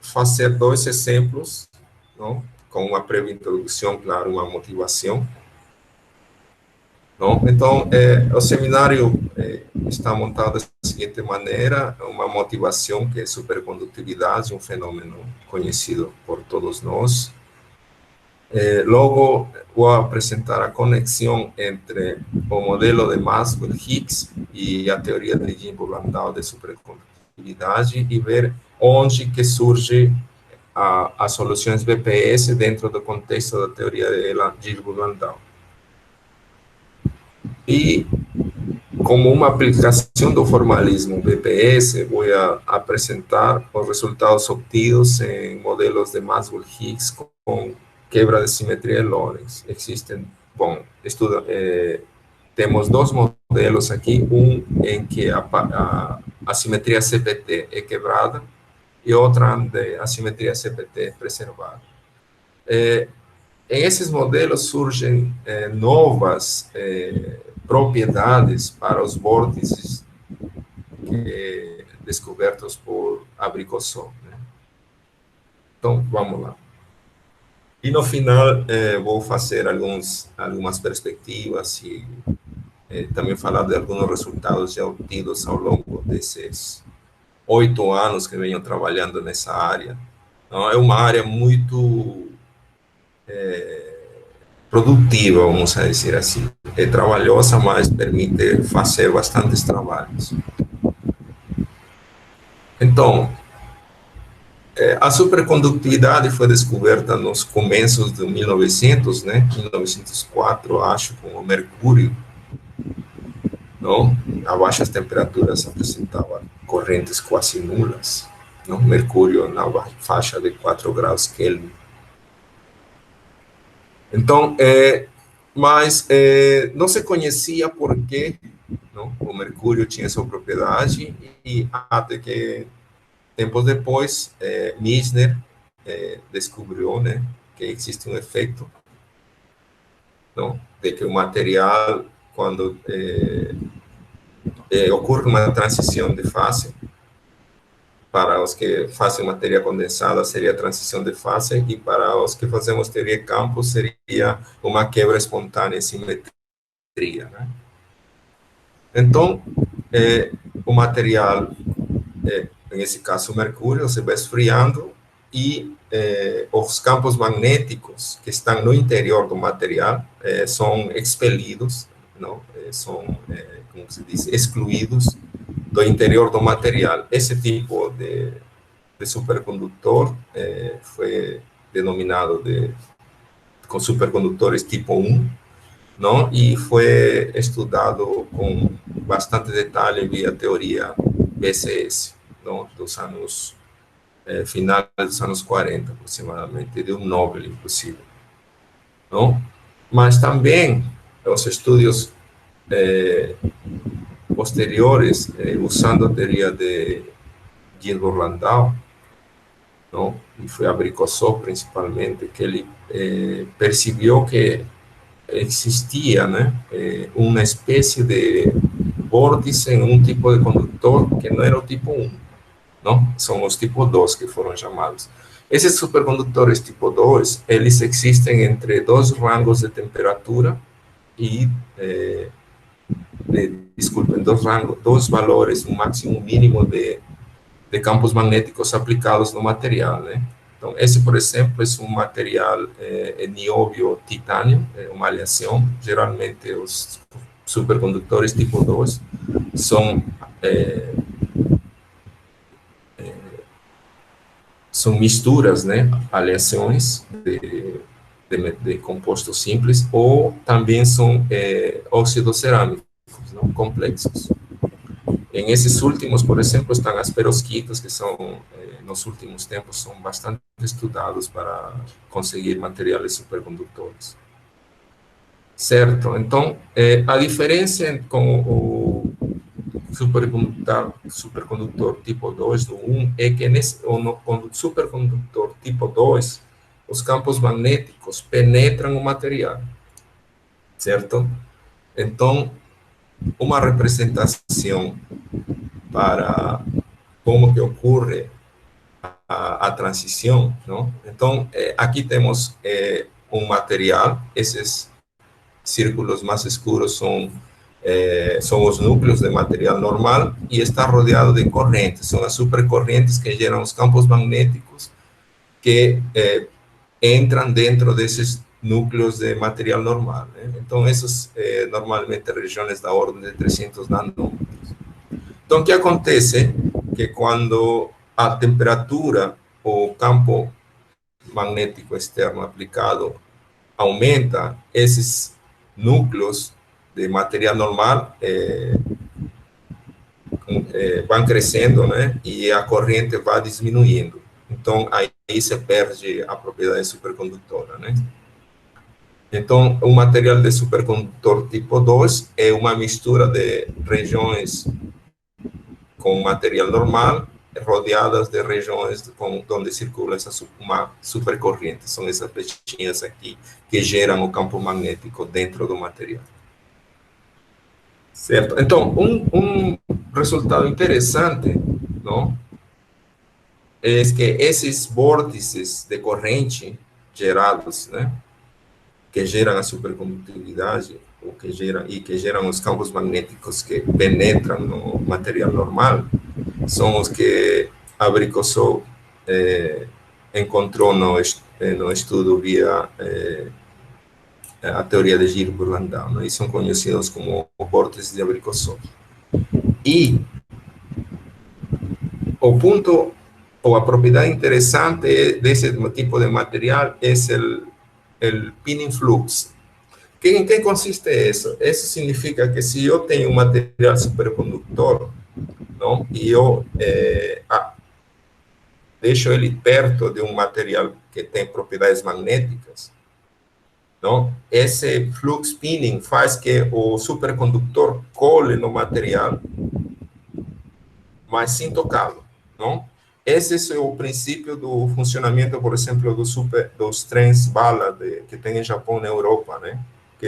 fazer dois exemplos, não? Com uma breve introdução, claro, uma motivação. Não? Então, o seminário está montado da seguinte maneira: uma motivação que é supercondutividade, um fenômeno conhecido por todos nós. Logo, vou apresentar a conexão entre o modelo de Maxwell-Higgs e a teoria de Jimbo-Landau de supercondutividade e ver onde que surge as soluções BPS dentro do contexto da teoria de Jimbo-Landau. E, como uma aplicação do formalismo BPS, vou apresentar os resultados obtidos em modelos de Maxwell-Higgs com quebra de simetria de Lorentz. Existem, bom, temos dois modelos aqui, um em que a simetria CPT é quebrada e outra onde a simetria CPT é preservada. Em esses modelos surgem novas propriedades para os vórtices descobertos por Abrikosov, né? Então, vamos lá. E no final, vou fazer algumas perspectivas e também falar de alguns resultados já obtidos ao longo desses 8 anos que venho trabalhando nessa área. Então, é uma área muito produtiva, vamos dizer assim. É trabalhosa, mas permite fazer bastantes trabalhos. Então, a supercondutividade foi descoberta nos começos de 1900, né? 1904, acho, com o mercúrio, não? A baixas temperaturas apresentava correntes quase nulas, não? Mercúrio na faixa de 4 graus Kelvin. Então, mas não se conhecia por que o mercúrio tinha essa propriedade, e até que tempos depois, Misner descobriu, né, que existe um efeito, não, de que o material, quando ocorre uma transição de fase, para os que fazem matéria condensada seria transição de fase, e para os que fazemos teoria de campo seria uma quebra espontânea em simetria, né? Então, o material, nesse caso o mercúrio, se vai esfriando e os campos magnéticos que estão no interior do material são expelidos, não? São, como se diz, excluídos do interior do material. Esse tipo de supercondutor foi denominado com supercondutores tipo 1, não? E foi estudado com bastante detalhe via teoria BCS, não? Dos anos, finais dos anos 40, aproximadamente, de um Nobel, inclusive. Não? Mas também os estudos posteriores, usando a teoria de Gilbert Landau, não? E foi Abrikosov, principalmente, que ele percebeu que existia, né, uma espécie de vórtice em um tipo de condutor que não era o tipo 1, não? São os tipo 2 que foram chamados. Esses supercondutores tipo 2, eles existem entre dois rangos de temperatura e, desculpem, dois valores, um máximo e um mínimo de campos magnéticos aplicados no material, né? Então, esse, por exemplo, é um material nióbio titânio, uma aleação. Geralmente, os supercondutores tipo 2 são misturas, né? Aleações de compostos simples, ou também são óxidos cerâmicos, não? Complexos. Em esses últimos, por exemplo, estão as perovskitas, que são, nos últimos tempos, são bastante estudados para conseguir materiais supercondutores. Certo? Então, a diferença com o supercondutor tipo 2 do 1 é que no supercondutor tipo 2, os campos magnéticos penetram o material. Certo? Então, uma representação para como que ocorre a transição, não? Então, aqui temos um material, esses círculos mais escuros são os núcleos de material normal e está rodeado de correntes, são as supercorrentes que geram os campos magnéticos que entram dentro desses núcleos de material normal, né? Então, essas normalmente regiões da ordem de 300 nanômetros. Então, o que acontece? Que quando a temperatura, o campo magnético externo aplicado aumenta, esses núcleos de material normal vão crescendo, né? E a corrente vai diminuindo. Então, aí se perde a propriedade supercondutora, né? Então, o material de supercondutor tipo 2 é uma mistura de regiões com material normal, rodeadas de regiões onde circula uma supercorrente. São essas flechinhas aqui que geram o campo magnético dentro do material. Certo? Então, um resultado interessante, não, é que esses vórtices de corrente gerados, né, que geram a supercondutividade, ou que geram os campos magnéticos que penetram no material normal, são os que Abrikossov encontrou no estudo via a teoria de Gilbert-Landau, né? E são conhecidos como vórtices de Abrikossov. E o ponto, ou a propriedade interessante desse tipo de material é o pinning flux. Em que consiste isso? Isso significa que se eu tenho um material supercondutor, não, e eu deixo ele perto de um material que tem propriedades magnéticas, não, esse flux spinning faz que o supercondutor cole no material, mas sem tocá-lo, não? Esse é o princípio do funcionamento, por exemplo, dos trens bala que tem em Japão e na Europa, né? Que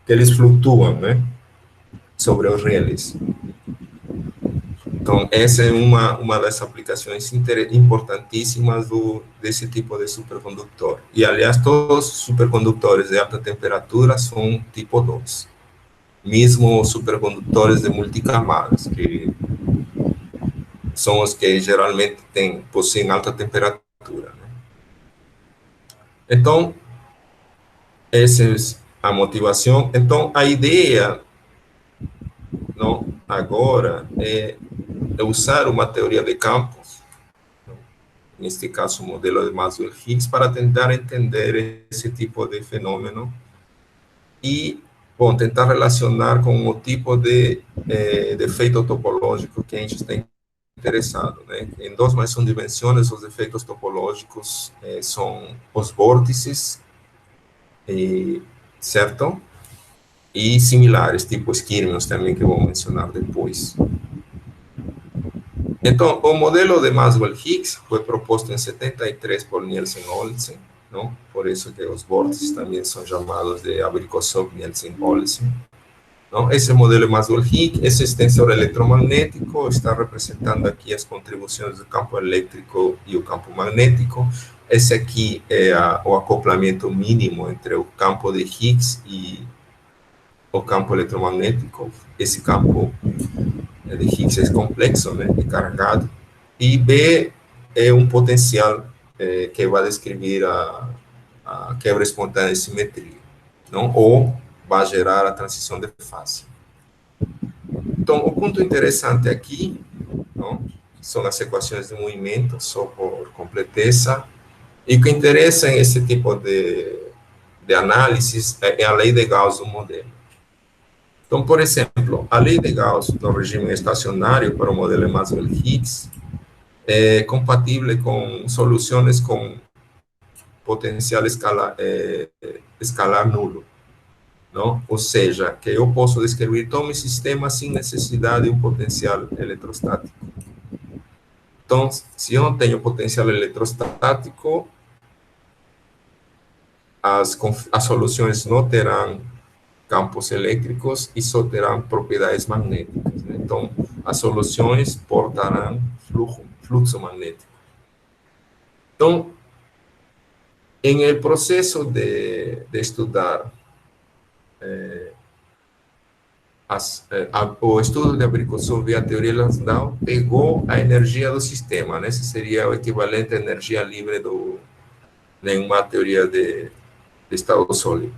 eles flutuam, né? Sobre os rieles. Então, essa é uma das aplicações importantíssimas desse tipo de supercondutor. E, aliás, todos os supercondutores de alta temperatura são tipo 2. Mesmo os supercondutores de multicamadas, que são os que geralmente possuem alta temperatura, né? Então, essa é a motivação. Então, a ideia, não, agora é usar uma teoria de campos, neste caso o modelo de Maxwell-Higgs, para tentar entender esse tipo de fenômeno e, bom, tentar relacionar com o tipo de efeito topológico que a gente está interessado, né? Em 2 mais 1 dimensões, os efeitos topológicos são os vórtices, certo? E similares, tipo esquirmions também, que vou mencionar depois. Então, o modelo de Maxwell-Higgs foi proposto em 73 por Nielsen-Olsen, não? Por isso que os vórtices também são chamados de Abrikossov-Nielsen-Olsen. Esse modelo de Maxwell-Higgs, esse extensor eletromagnético, está representando aqui as contribuições do campo elétrico e o campo magnético. Esse aqui é o acoplamento mínimo entre o campo de Higgs e o campo eletromagnético. Esse campo de Higgs é complexo, né, é carregado. E B é um potencial que vai descrever a quebra espontânea de simetria, não? Ou vai gerar a transição de fase. Então, o ponto interessante aqui, não, são as equações de movimento, só por completeza, e o que interessa em esse tipo de análise é a lei de Gauss do modelo. Então, por exemplo, a lei de Gauss no regime estacionário para o modelo Maxwell-Higgs é compatível com soluções com potencial escalar nulo, não? Ou seja, que eu posso descrever todo o sistema sem necessidade de um potencial eletrostático. Então, se eu não tenho potencial eletrostático, as soluções não terão campos elétricos e só terão propriedades magnéticas, né? Então, as soluções portarão fluxo magnético. Então, em el processo de estudar o estudo de Abricosov via teoria Lansdale pegou a energia do sistema, né? Esse seria o equivalente à energia livre em uma teoria de estado sólido,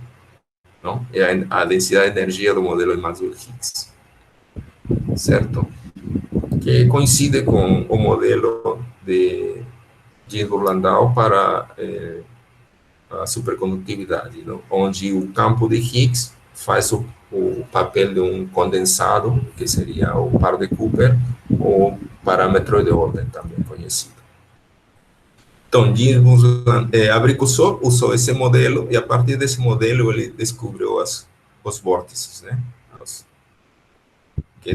não? É a densidade de energia do modelo de Maxwell-Higgs, certo? Que coincide com o modelo de Gilbert-Landau para a supercondutividade, não? Onde o campo de Higgs faz o papel de um condensado, que seria o par de Cooper, ou parâmetro de ordem, também conhecido. Então, Abrikosov usou esse modelo, e a partir desse modelo ele descobriu os vórtices, né? Que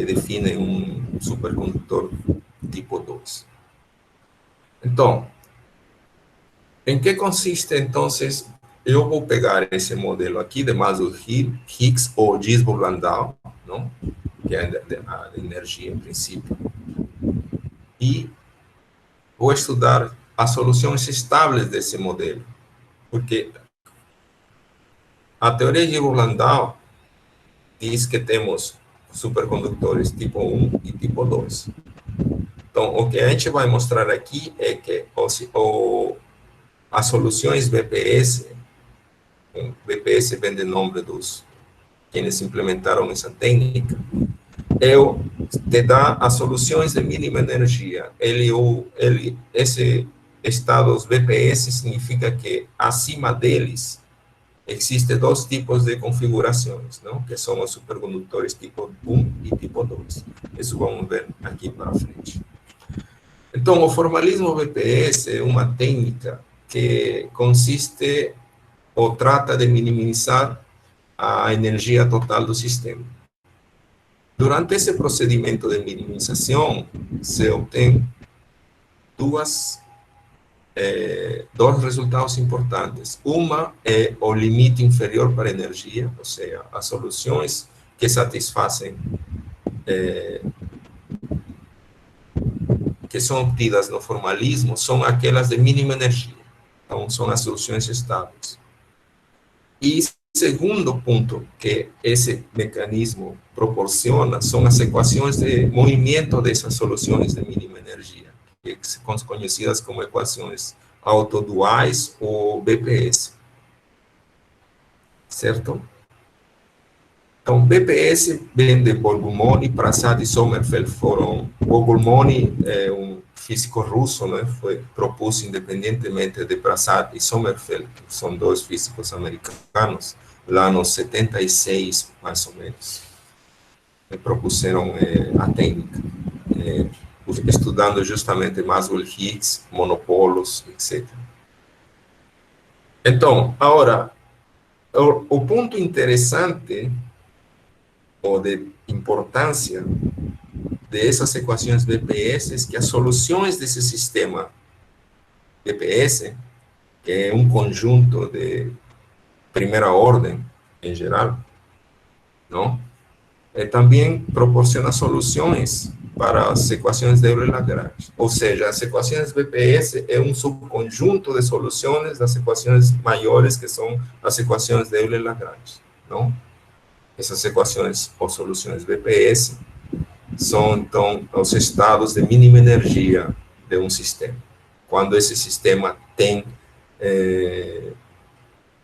definem um supercondutor tipo 2. Então, em que consiste, então, eu vou pegar esse modelo aqui de Maxwell-Higgs ou Gilbert-Landau, não? Que é a energia, em princípio, e vou estudar as soluções estáveis desse modelo, porque a teoria de Gilbert-Landau diz que temos supercondutores tipo 1 e tipo 2. Então, o que a gente vai mostrar aqui é que as soluções BPS, BPS vem de nome dos quienes implementaram essa técnica, te dá as soluções de mínima energia. Esse estados BPS significa que acima deles existem dois tipos de configurações, não? Que são os supercondutores tipo 1 e tipo 2. Isso vamos ver aqui para frente. Então, o formalismo BPS é uma técnica que consiste ou trata de minimizar a energia total do sistema. Durante esse procedimento de minimização, se obtém dois resultados importantes. Uma é o limite inferior para a energia, ou seja, as soluções que satisfazem, que são obtidas no formalismo, são aquelas de mínima energia. Então, são as soluções estáveis. E segundo ponto que esse mecanismo proporciona são as equações de movimento dessas soluções de mínima energia, que são conhecidas como equações autoduais ou BPS. Certo? Então, BPS vem de Bogomolny, Prasad e Sommerfeld foram... Bogomolny é um físico russo, né? Propôs independentemente de Prasad e Sommerfeld, que são dois físicos americanos, lá nos 76, mais ou menos, propuseram a técnica, estudando justamente Maxwell-Higgs, monopolos, etc. Então, agora, o ponto interessante, ou de importância, dessas equações BPS, é que as soluções desse sistema BPS, que é um conjunto de primeira ordem, em geral, não? Também proporciona soluções para as equações de Euler-Lagrange. Ou seja, as equações BPS é um subconjunto de soluções das equações maiores, que são as equações de Euler-Lagrange, não? Essas equações ou soluções BPS são, então, os estados de mínima energia de um sistema, quando esse sistema tem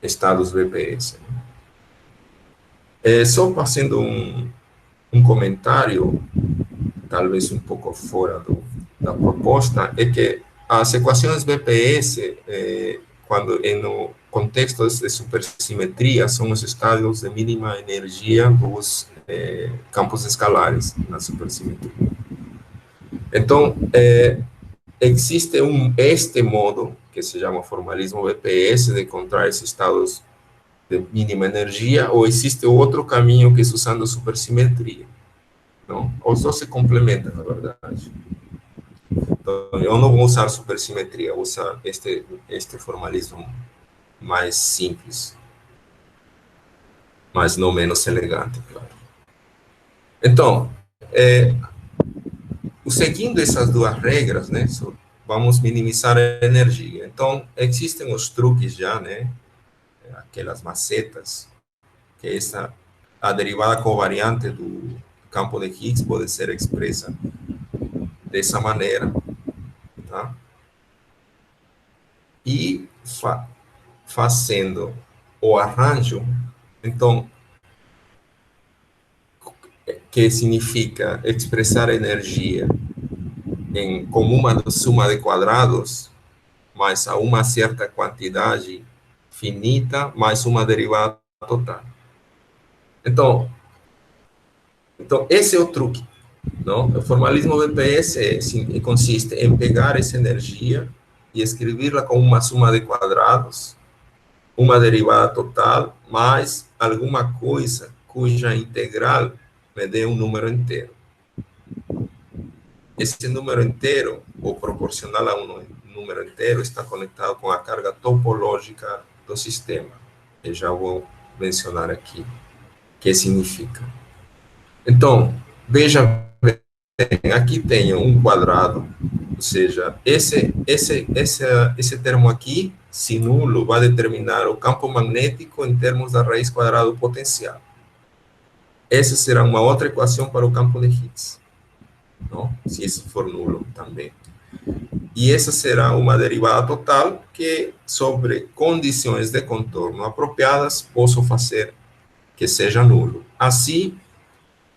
estados BPS. Só fazendo um comentário, talvez um pouco fora da proposta, é que as equações BPS, quando no contexto de supersimetria, são os estados de mínima energia dos campos escalares na supersimetria. Então, existe este modo, que se chama formalismo BPS, de encontrar esses estados de mínima energia, ou existe outro caminho que é usando supersimetria. Não? Os dois se complementam, na verdade. Então, eu não vou usar supersimetria, vou usar este formalismo mais simples, mas não menos elegante, claro. Então, seguindo essas duas regras, né, vamos minimizar a energia. Então, existem os truques já, né? Aquelas macetas, que a derivada covariante do campo de Higgs pode ser expressa dessa maneira, tá? E fazendo o arranjo, então, que significa expressar a energia como uma suma de quadrados, mais a uma certa quantidade finita, mais uma derivada total. Então esse é o truque, não? O formalismo BPS consiste em pegar essa energia e escrevê-la como uma suma de quadrados, uma derivada total, mais alguma coisa cuja integral me dê um número inteiro. Esse número inteiro, ou proporcional a um número inteiro, está conectado com a carga topológica do sistema. Eu já vou mencionar aqui o que significa. Então, veja bem, aqui tem um quadrado, ou seja, esse termo aqui, se nulo, vai determinar o campo magnético em termos da raiz quadrada do potencial. Essa será uma outra equação para o campo de Higgs, não? Se isso for nulo também. E essa será uma derivada total que, sobre condições de contorno apropriadas, posso fazer que seja nulo. Assim,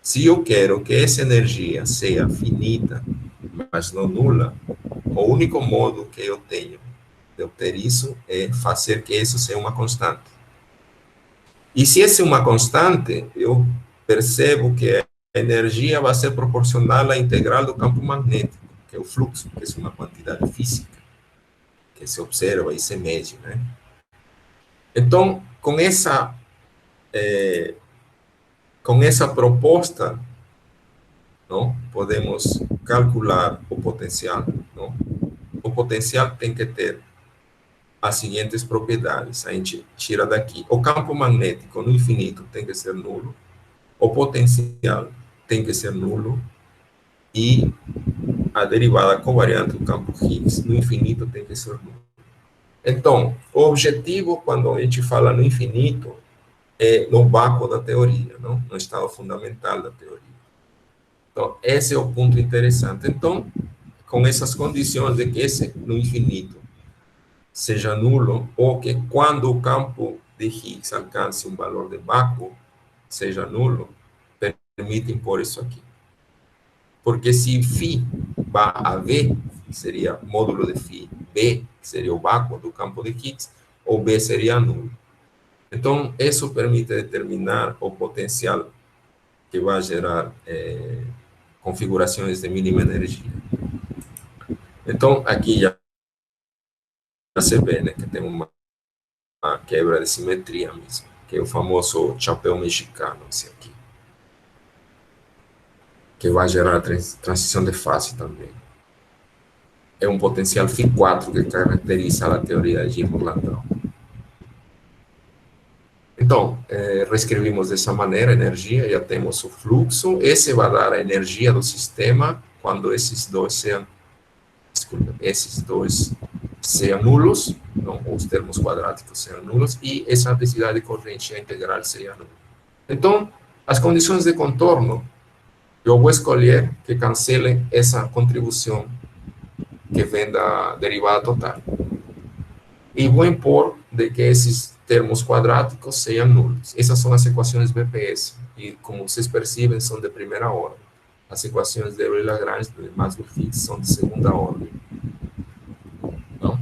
se eu quero que essa energia seja finita, mas não nula, o único modo que eu tenho de obter isso é fazer que isso seja uma constante. E se essa é uma constante, eu percebo que a energia vai ser proporcional à integral do campo magnético, que é o fluxo, que é uma quantidade física, que se observa e se mede, né? Então, com essa proposta, não, podemos calcular o potencial, não? O potencial tem que ter as seguintes propriedades, a gente tira daqui. O campo magnético no infinito tem que ser nulo, o potencial tem que ser nulo, e a derivada covariante do campo Higgs no infinito tem que ser nulo. Então, o objetivo, quando a gente fala no infinito, é no vácuo da teoria, não? No estado fundamental da teoria. Então, esse é o ponto interessante. Então, com essas condições de que esse no infinito seja nulo, ou que quando o campo de Higgs alcance um valor de vácuo, seja nulo, permite impor isso aqui. Porque se φ vai a V, que seria módulo de φ, B, que seria o vácuo do campo de Higgs, ou B seria nulo. Então, isso permite determinar o potencial que vai gerar configurações de mínima energia. Então, aqui já se vê, né, que tem uma quebra de simetria mesmo, que é o famoso chapéu mexicano, esse aqui, que vai gerar a transição de fase também. É um potencial φ4 que caracteriza a teoria de Gimond-Landau. Então, reescrevemos dessa maneira a energia, já temos o fluxo, esse vai dar a energia do sistema quando esses dois sejam nulos, não, os termos quadráticos sejam nulos, e essa densidade de corrente integral seja nula. Então, as condições de contorno, eu vou escolher que cancelem essa contribuição que vem da derivada total. E vou impor de que esses termos quadráticos sejam nulos. Essas são as equações BPS, e como vocês percebem, são de primeira ordem. As equações de Euler-Lagrange, de Maxwell-Fitts, são de segunda ordem. Não?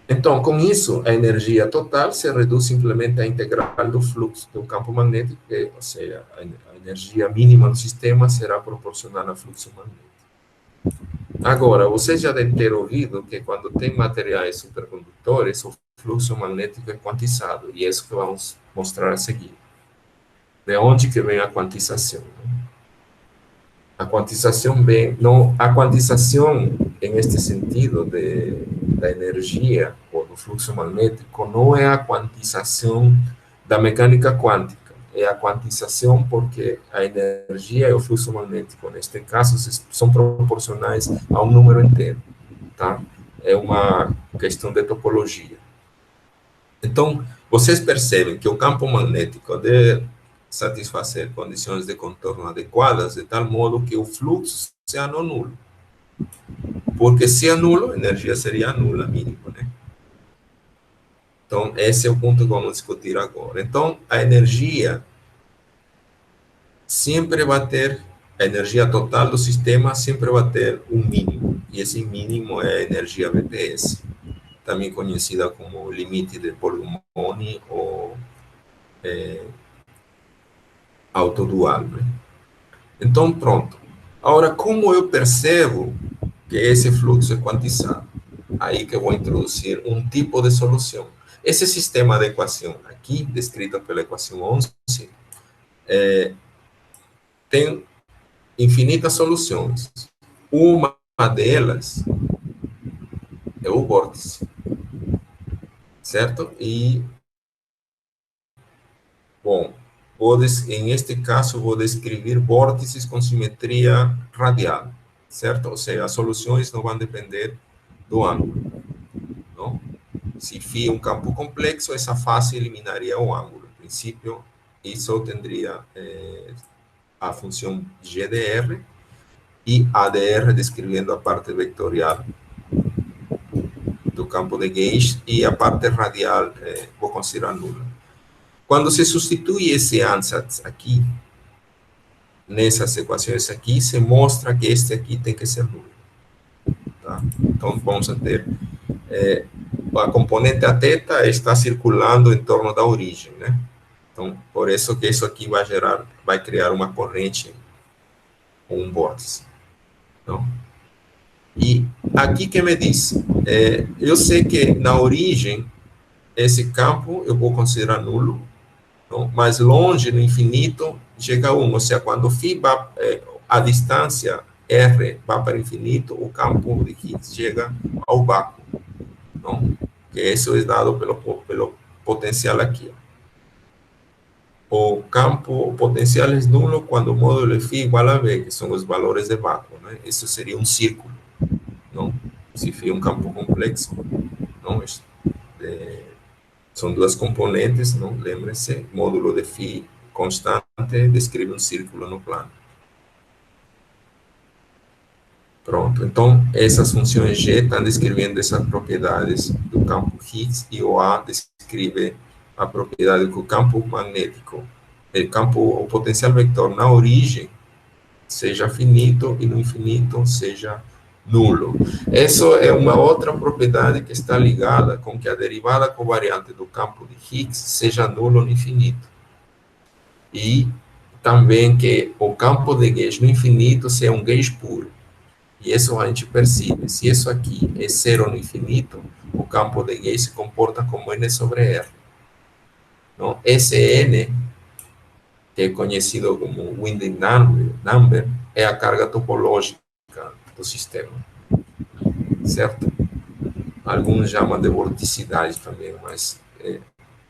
Então, com isso, a energia total se reduz simplesmente à integral do fluxo do campo magnético, ou seja, a energia mínima do sistema será proporcional ao fluxo magnético. Agora, vocês já devem ter ouvido que quando tem materiais supercondutores, o fluxo magnético é quantizado, e é isso que vamos mostrar a seguir. De onde que vem a quantização? A quantização vem, não, a quantização, em este sentido, da energia, ou do fluxo magnético, não é a quantização da mecânica quântica, é a quantização porque a energia e o fluxo magnético, neste caso, são proporcionais a um número inteiro, tá? é uma questão de topologia. Então, vocês percebem que o campo magnético deve satisfazer condições de contorno adequadas, de tal modo que o fluxo seja não nulo. Porque se é nulo, a energia seria nula, mínimo, né? Então, esse é o ponto que vamos discutir agora. Então, a energia sempre vai ter, a energia total do sistema sempre vai ter um mínimo, e esse mínimo é a energia VPS, também conhecida como limite de Polymoney ou autodual, né? Então, pronto. Agora, como eu percebo que esse fluxo é quantizado? Aí que eu vou introduzir um tipo de solução. Esse sistema de equação aqui, descrita pela equação 11, tem infinitas soluções. Uma delas é o vórtice, certo? E, bom, em este caso, vou descrever vórtices com simetria radial, certo? Ou seja, as soluções não vão depender do ângulo, não? Se φ é um campo complexo, essa face eliminaria o ângulo. Em princípio, isso teria a função GDR e ADR descrevendo a parte vetorial do campo de Gauge e a parte radial vou considerar nula. Quando se substitui esse ansatz aqui, nessas equações aqui, se mostra que este aqui tem que ser nulo. Tá? Então, vamos ter a componente a θ está circulando em torno da origem, né? Então, por isso que isso aqui vai criar uma corrente ou um vórtice. Então, e aqui que me diz, eu sei que na origem, esse campo eu vou considerar nulo, não? Mas longe, no infinito, chega a 1, ou seja, quando φ a distância r vai para o infinito, o campo de Higgs chega ao vácuo, não? Que isso é dado pelo potencial aqui. O campo potencial é nulo quando o módulo φ igual a V, que são os valores de vácuo, né? Isso seria um círculo, não? Se φ é um campo complexo, não? São duas componentes, não? Lembre-se, módulo de φ constante descreve um círculo no plano. Pronto, então essas funções G estão descrevendo essas propriedades do campo Higgs e o A descreve a propriedade que o campo magnético, o potencial vetor na origem seja finito e no infinito seja nulo. Essa é uma outra propriedade que está ligada com que a derivada covariante do campo de Higgs seja nulo no infinito. E também que o campo de Gauge no infinito seja um Gauge puro. E isso a gente percebe. Se isso aqui é zero no infinito, o campo de Gauge se comporta como N sobre R. Então, esse N, que é conhecido como Winding Number, é a carga topológica do sistema. Certo? Alguns chamam de vorticidade também, mas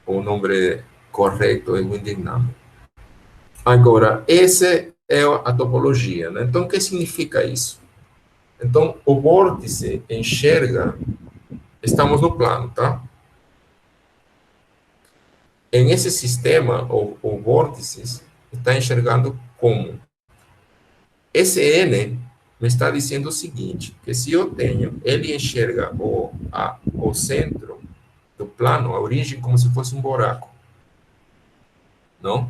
o nome correto é Winding Number. Agora, essa é a topologia, né? Então, o que significa isso? Então, o vórtice enxerga, estamos no plano, tá? Em esse sistema, o vórtice está enxergando como? Esse N me está dizendo o seguinte, que se eu tenho, ele enxerga o centro do plano, a origem, como se fosse um buraco, não?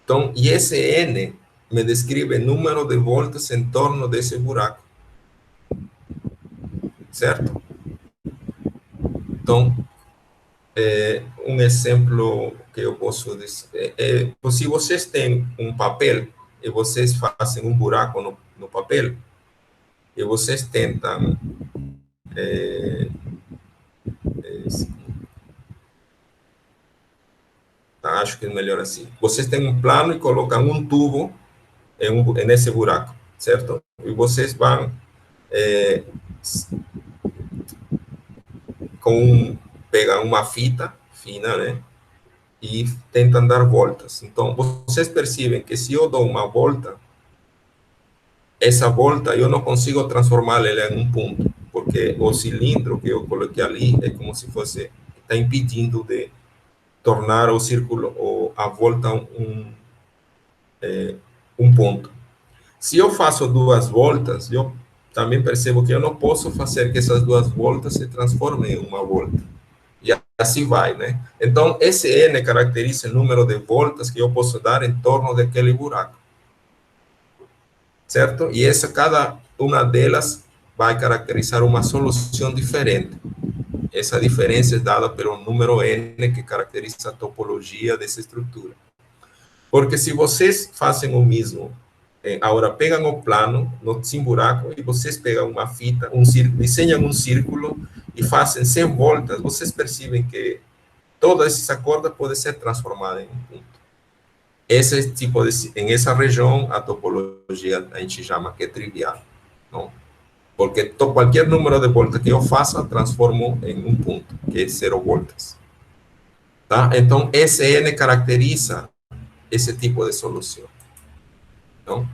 Então, e esse N me descreve o número de voltas em torno desse buraco, certo? Então, um exemplo que eu posso dizer, se vocês têm um papel e vocês fazem um buraco no papel, e vocês tentam acho que é melhor assim. Vocês têm um plano e colocam um tubo nesse buraco, certo? E vocês vão pegar uma fita fina, né? E tentam dar voltas. Então, vocês percebem que se eu dou uma volta, essa volta eu não consigo transformá-la em um ponto, porque porque o cilindro que eu coloquei ali é como se fosse, está impedindo de tornar o círculo, ou a volta, um ponto. Se eu faço duas voltas, eu também percebo que eu não posso fazer que essas duas voltas se transformem em uma volta. E assim vai, né? Então, esse N caracteriza o número de voltas que eu posso dar em torno daquele buraco. Certo? E essa, cada uma delas vai caracterizar uma solução diferente. Essa diferença é dada pelo número N, que caracteriza a topologia dessa estrutura. Porque se vocês fazem o mesmo, agora pegam o plano, sem buraco, e vocês pegam uma fita, desenham um círculo e fazem 100 voltas, vocês percebem que toda essa corda pode ser transformada em um ponto. Esse tipo de, em essa região, a topologia a gente chama que é trivial, não? Porque qualquer número de voltas que eu faça, transformo em um ponto, que é 0 voltas. Tá? Então, esse N caracteriza esse tipo de solução. Não?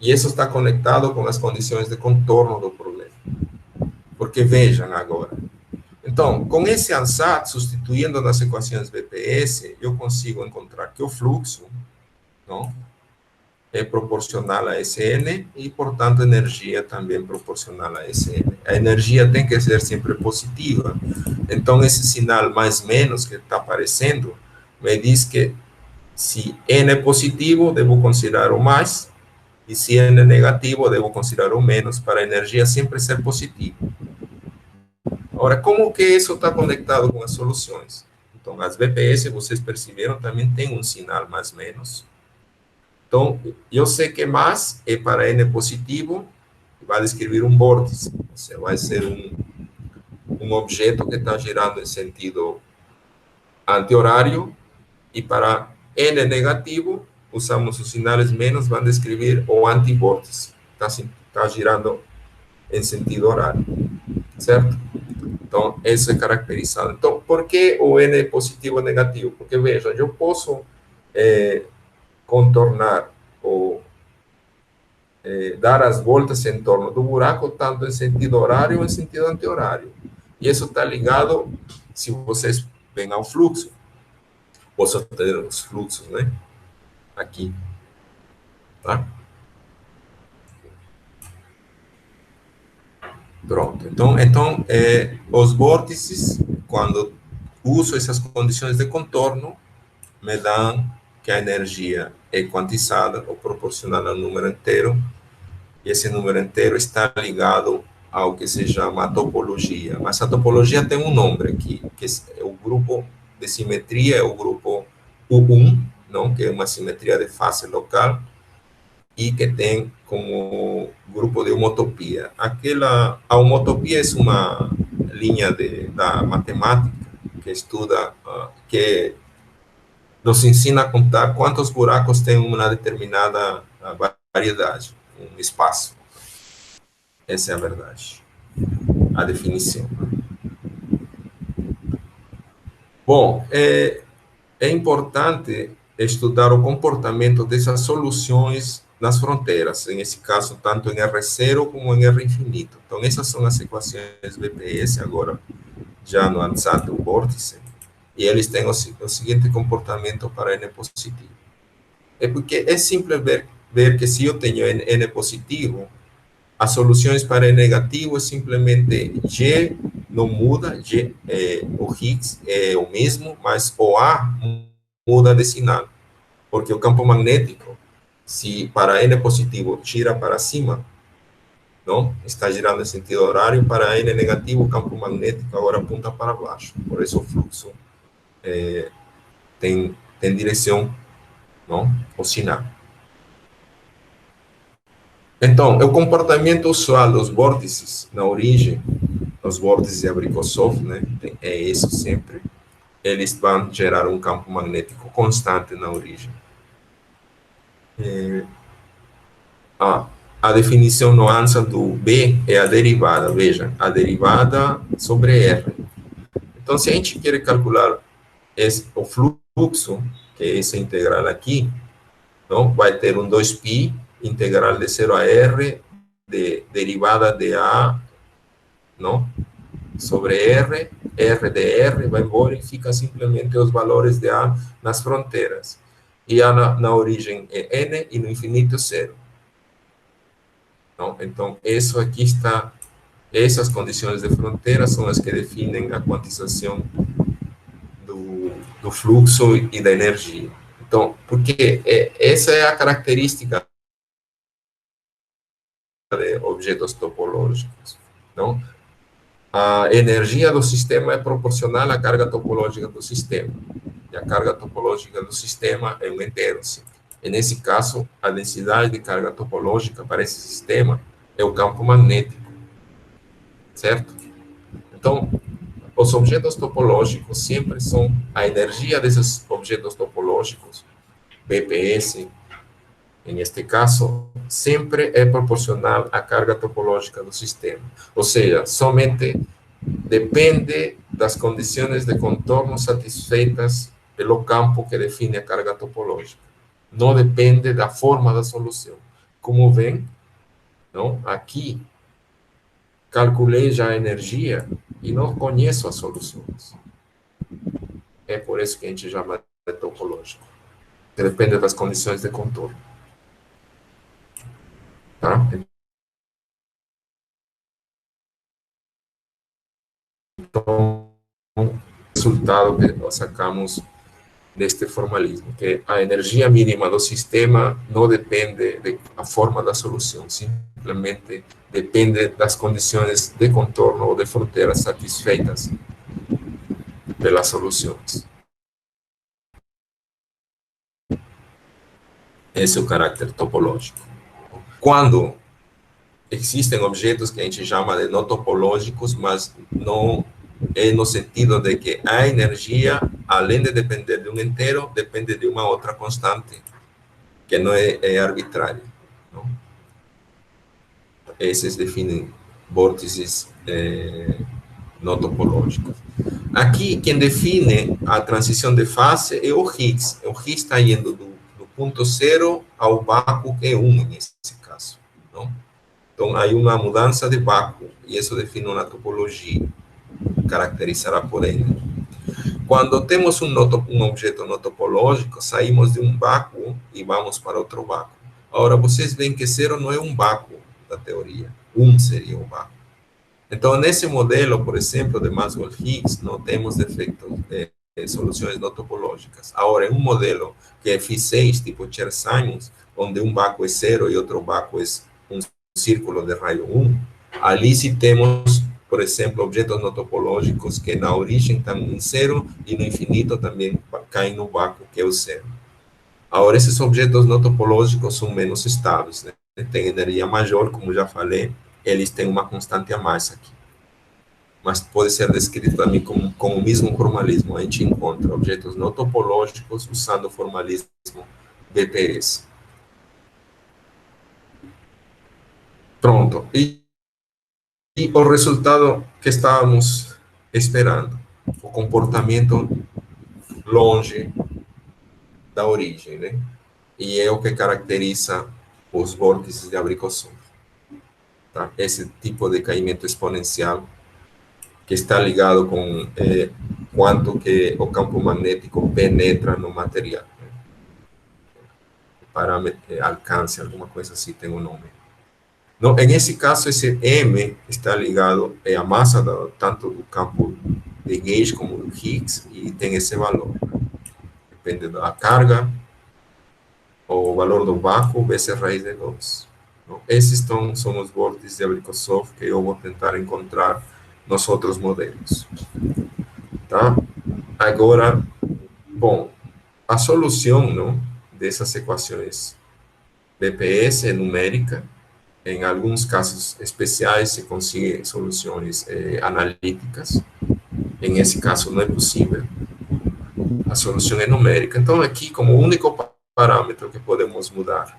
E isso está conectado com as condições de contorno do problema. Porque vejam agora. Então, com esse ansatz, substituindo nas equações BPS, eu consigo encontrar que o fluxo, não, é proporcional a Sn e, portanto, a energia também proporcional a Sn. A energia tem que ser sempre positiva. Então, esse sinal mais menos que está aparecendo me diz que se N é positivo, devo considerar o mais, e se N é negativo, devo considerar o menos, para a energia sempre ser positiva. Agora, como que isso está conectado com as soluções? Então, as BPS, vocês perceberam, também tem um sinal mais menos. Então, eu sei que mais é para N positivo, vai descrever um vórtice. Ou seja, vai ser um objeto que está girando em sentido anti-horário, e para N negativo, usamos os sinais menos, vão descrever o antivórtice. Está girando em sentido horário. Certo? Então, isso é caracterizado. Então, por que o N é positivo ou negativo? Porque, vejam, eu posso contornar ou dar as voltas em torno do buraco, tanto em sentido horário ou em sentido anti-horário. E isso está ligado, se vocês veem, ao fluxo. Posso ter os fluxos, né? Aqui. Tá? Pronto. Então os vórtices, quando uso essas condições de contorno, me dão que a energia é quantizada ou proporcional ao número inteiro, e esse número inteiro está ligado ao que se chama a topologia. Mas a topologia tem um nome aqui, que é o grupo de simetria, é o grupo U1, não? Que é uma simetria de fase local, e que tem como grupo de homotopia. A homotopia é uma linha da matemática que estuda, que nos ensina a contar quantos buracos tem uma determinada variedade, um espaço. Essa é a verdade, a definição. Bom, é importante estudar o comportamento dessas soluções nas fronteiras, em esse caso, tanto em R0 como em R infinito. Então, essas são as equações BPS, agora, já no ansatz do vórtice, e eles têm o seguinte comportamento para N positivo. É porque é simples ver que se eu tenho N positivo, as soluções para N negativo é simplesmente G não muda, o Higgs é o mesmo, mas o A muda de sinal, porque o campo magnético, se para N positivo gira para cima, não? Está girando em sentido horário, para N negativo, o campo magnético agora aponta para baixo, por isso o fluxo tem direção, não? O sinal. Então, o comportamento usual dos vórtices na origem, os vórtices de Abrikosov, né? É isso sempre. Eles vão gerar um campo magnético constante na origem. A definição no ansatz do B é a derivada, veja, a derivada sobre R. Então, se a gente quer calcular o fluxo, que é essa integral aqui, então, vai ter um 2π, integral de 0 a R, de derivada de A não? Sobre R, R de R vai embora e fica simplesmente os valores de A nas fronteiras. E A na origem é N e no infinito 0. Não? Então, isso aqui está, essas condições de fronteira são as que definem a quantização do fluxo e da energia. Então, porque essa é a característica de objetos topológicos, não? A energia do sistema é proporcional à carga topológica do sistema. E a carga topológica do sistema é um inteiro, sim. E nesse caso, a densidade de carga topológica para esse sistema é o campo magnético, certo? Então, os objetos topológicos sempre são a energia desses objetos topológicos, BPS, em este caso, sempre é proporcional à carga topológica do sistema. Ou seja, somente depende das condições de contorno satisfeitas pelo campo que define a carga topológica. Não depende da forma da solução. Como vem, não? Aqui, calculei já a energia e não conheço as soluções. É por isso que a gente chama de topológico, que depende das condições de contorno. Tá? Então, o resultado que nós sacamos deste formalismo, que a energia mínima do sistema não depende da forma da solução, simplesmente depende das condições de contorno ou de fronteira satisfeitas pelas soluções. Esse é o caráter topológico. Quando existem objetos que a gente chama de não topológicos, mas não é no sentido de que a energia, além de depender de um inteiro, depende de uma outra constante, que não é arbitrária. Não? Esses definem vórtices não topológicos. Aqui, quem define a transição de fase é o Higgs. O Higgs está indo do ponto zero ao vácuo E1, nesse caso. Não? Então, há uma mudança de vácuo, e isso define uma topologia, caracterizará por N. Quando temos um objeto não topológico, saímos de um vácuo e vamos para outro vácuo. Agora, vocês veem que zero não é um vácuo da teoria, seria um vácuo. Então, nesse modelo, por exemplo, de Maxwell-Higgs, não temos defeitos de soluções não topológicas. Agora, em um modelo que é Phi6, tipo Chern-Simons, onde um vácuo é zero e outro vácuo é um círculo de raio 1, ali se temos, por exemplo, objetos não topológicos que na origem estão em zero e no infinito também caem no vácuo, que é o zero. Agora, esses objetos não topológicos são menos estáveis, né? Tem energia maior, como já falei, eles têm uma constante a mais aqui. Mas pode ser descrito também com o mesmo formalismo. A gente encontra objetos não topológicos usando o formalismo BPS. Pronto. E o resultado que estávamos esperando, o comportamento longe da origem, né? E é o que caracteriza os vórtices de Abrikosov. Tá? Esse tipo de caimento exponencial que está ligado com quanto que o campo magnético penetra no material. Né? Parâmetro, alcance, alguma coisa assim tem um nome. Não, nesse caso, esse M está ligado à massa tanto do campo de Gauge como do Higgs, e tem esse valor. Depende da carga, o valor do vácuo vezes raiz de 2. Então, esses são os vórtices de Abrikosov que eu vou tentar encontrar nos outros modelos. Tá? Agora, bom, a solução, não, dessas equações BPS é numérica. Em alguns casos especiais se conseguem soluções analíticas. Em esse caso não é possível. A solução é numérica. Então, aqui, como único parâmetro que podemos mudar,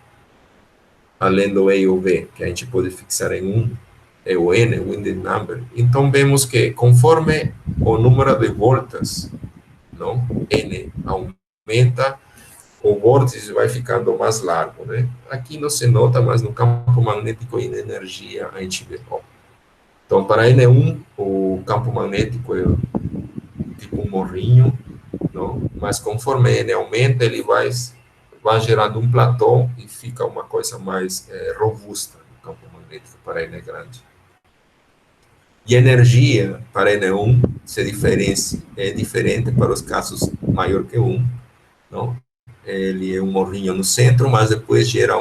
além do E ou V, que a gente pode fixar em 1, é o N, o Winding Number. Então, vemos que conforme o número de voltas, não, N aumenta, o vórtice vai ficando mais largo, né? Aqui não se nota, mas no campo magnético e na energia a gente vê. Ó, Então, para N1, o campo magnético é tipo um morrinho, não? Mas conforme N aumenta, ele vai gerando um platô e fica uma coisa mais robusta no campo magnético para N grande. E a energia para N1 é diferente para os casos maior que 1, não? Ele é um morrinho no centro, mas depois gera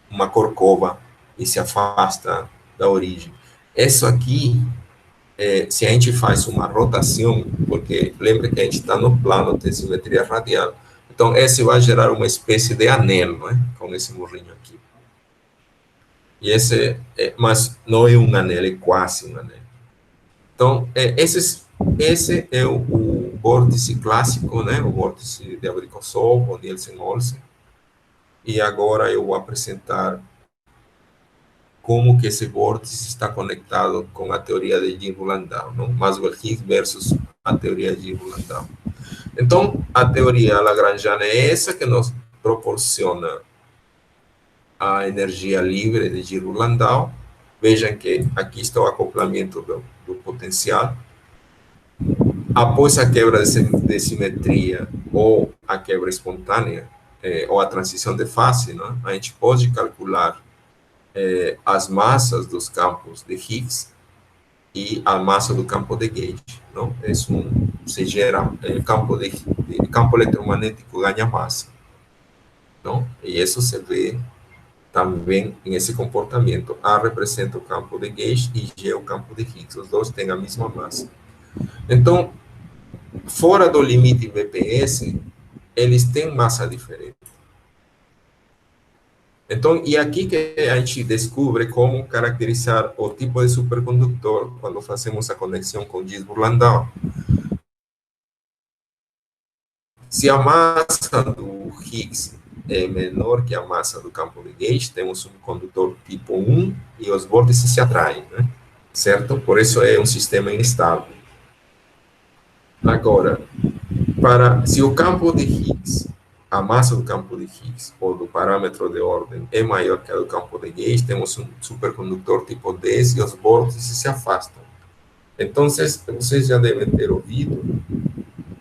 uma corcova e se afasta da origem. Isso aqui, se a gente faz uma rotação, porque lembra que a gente está no plano de simetria radial, então esse vai gerar uma espécie de anel, não é? Com esse morrinho aqui. E esse, mas não é um anel, é quase um anel. Então, esse é o vórtice clássico, né? O vórtice de Abrikosov, ou Nielsen-Olsen. E agora eu vou apresentar como que esse vórtice está conectado com a teoria de Gilles-Landau, não? Maxwell-Higgs versus a teoria de Gilles-Landau. Então, a teoria lagrangiana é essa que nos proporciona a energia livre de Gilles-Landau. Vejam que aqui está o acoplamento do potencial. Após a quebra de simetria ou a quebra espontânea, ou a transição de fase, né, a gente pode calcular as massas dos campos de Higgs e a massa do campo de Gauge. Não? Isso se gera, campo eletromagnético ganha massa. Não? E isso se vê também nesse comportamento. A representa o campo de Gauge e G é o campo de Higgs. Os dois têm a mesma massa. Então, fora do limite BPS, eles têm massa diferente. Então, e aqui que a gente descobre como caracterizar o tipo de supercondutor quando fazemos a conexão com Gilles-Landau. Se a massa do Higgs é menor que a massa do campo de Gauge, temos um condutor tipo 1 e os vórtices se atraem, né? Certo? Por isso é um sistema instável. Agora, se o campo de Higgs, a massa do campo de Higgs, ou do parâmetro de ordem, é maior que a do campo de Gauge, temos um supercondutor tipo 10 e os vórtices se afastam. Então, vocês já devem ter ouvido,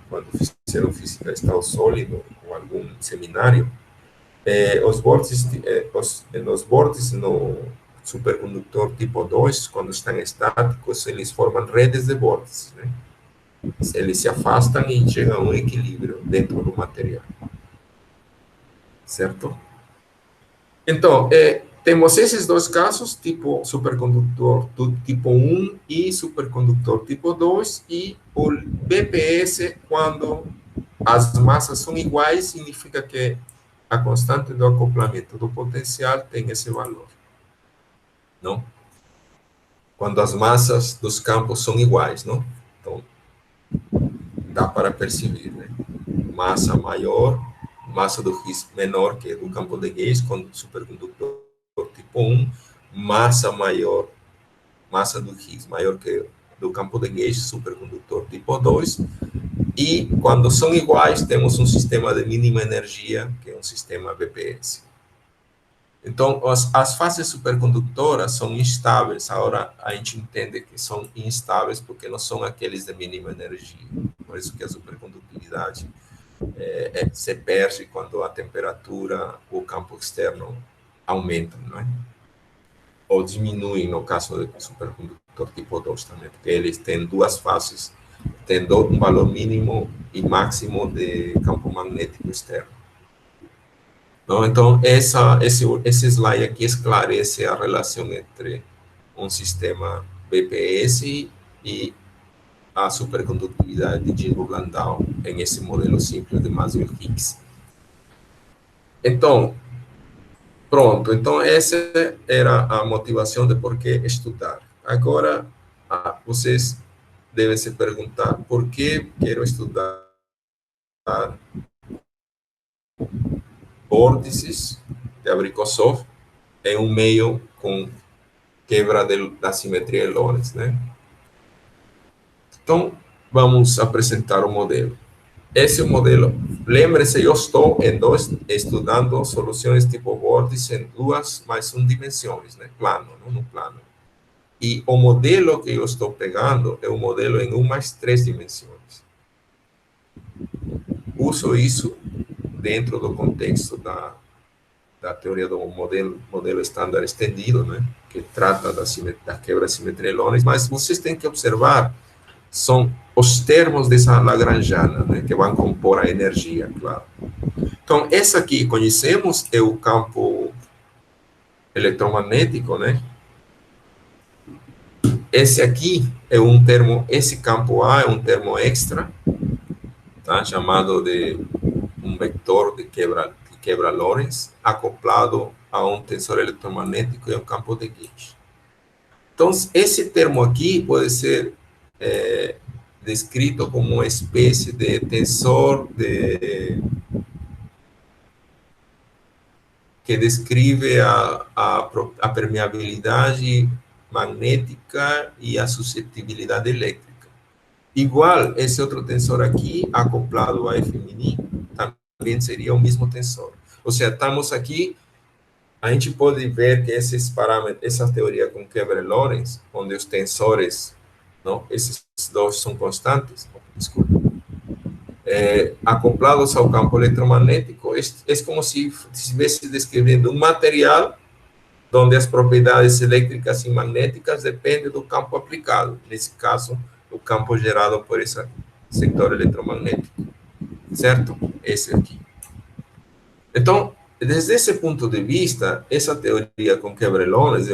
quando fizeram física estado sólido, ou algum seminário, os vórtices no supercondutor tipo 2, quando estão estáticos, eles formam redes de vórtices, né? Eles se afastam e chegam a um equilíbrio dentro do material. Certo? Então, temos esses dois casos, tipo supercondutor tipo 1 e supercondutor tipo 2, e o BPS, quando as massas são iguais, significa que a constante do acoplamento do potencial tem esse valor. Não? Quando as massas dos campos são iguais, não? Então, dá para perceber, né? Massa maior, massa do Higgs menor que do campo de Gauge, com supercondutor tipo 1, massa maior, massa do Higgs maior que do campo de Gauge, supercondutor tipo 2, e quando são iguais, temos um sistema de mínima energia, que é um sistema BPS. Então, as fases supercondutoras são instáveis. Agora, a gente entende que são instáveis porque não são aqueles de mínima energia. Por isso que a supercondutividade se perde quando a temperatura, o campo externo aumenta, não é? Ou diminui, no caso do supercondutor tipo 2 também, porque eles têm duas fases, tendo um valor mínimo e máximo de campo magnético externo. Não? Então, esse slide aqui esclarece a relação entre um sistema BPS e a supercondutividade de Gilles-Landau em esse modelo simples de Maxwell-Higgs. Então, pronto. Então, essa era a motivação de por que estudar. Agora, vocês devem se perguntar por que quero estudar vórtices de Abrikosov em um meio com quebra da simetria de Lorentz, né? Então, vamos apresentar o modelo. Esse é o modelo. Lembre-se, eu estou estudando soluções tipo vórtice em 2 mais 1 dimensões, né? Plano, não no plano. E o modelo que eu estou pegando é um modelo em 1 mais 3 dimensões. Uso isso dentro do contexto da teoria do modelo estándar estendido, né, que trata da quebra de simetria de Lorentz, mas vocês têm que observar, são os termos dessa lagrangiana, né, que vão compor a energia, claro. Então, essa aqui, conhecemos, é o campo eletromagnético, né? Esse aqui é um termo, esse campo A é um termo extra, tá? Chamado de um vetor de quebra Lorentz, acoplado a um tensor eletromagnético e um campo de Gauge. Então, esse termo aqui pode ser descrito como uma espécie de tensor que descreve a permeabilidade magnética e a suscetibilidade elétrica. Igual, esse outro tensor aqui, acoplado a F mini, também seria o mesmo tensor. Ou seja, estamos aqui, a gente pode ver que esses parâmetros, essa teoria com quebra-Lorentz, onde os tensores, não, esses dois são constantes, desculpa, acoplados ao campo eletromagnético, é como se estivesse descrevendo um material onde as propriedades elétricas e magnéticas dependem do campo aplicado, nesse caso, o campo gerado por esse sector eletromagnético, certo? Esse aqui. Então, desde esse ponto de vista, essa teoria com quebra-Lorentz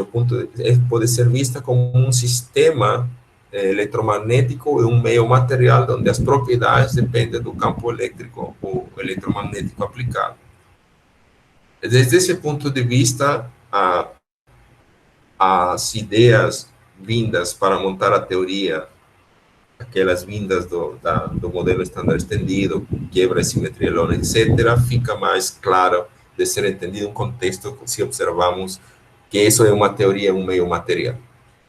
pode ser vista como um sistema eletromagnético e um meio material onde as propriedades dependem do campo elétrico ou eletromagnético aplicado. Desde esse ponto de vista, as ideias vindas para montar a teoria, aquelas vindas do modelo estándar estendido, quebra, simetria, Lorentz, etc., fica mais claro de ser entendido em um contexto se observamos que isso é uma teoria, um meio material,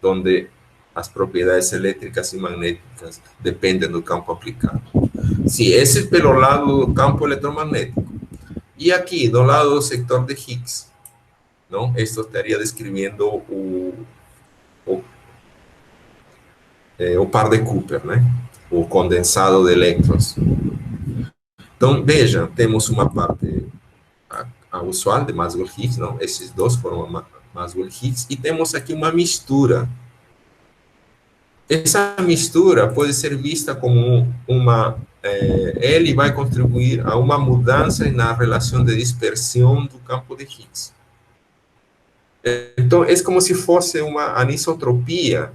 onde as propriedades elétricas e magnéticas dependem do campo aplicado. Sim, esse é pelo lado do campo eletromagnético. E aqui, do lado do sector de Higgs, não? Esto estaria descrevendo o par de Cooper, né? O condensado de elétrons. Então, veja, temos uma parte a usual de Maxwell-Higgs, não? Esses dois foram Maxwell-Higgs, e temos aqui uma mistura. Essa mistura pode ser vista como ele vai contribuir a uma mudança na relação de dispersão do campo de Higgs. Então, é como se fosse uma anisotropia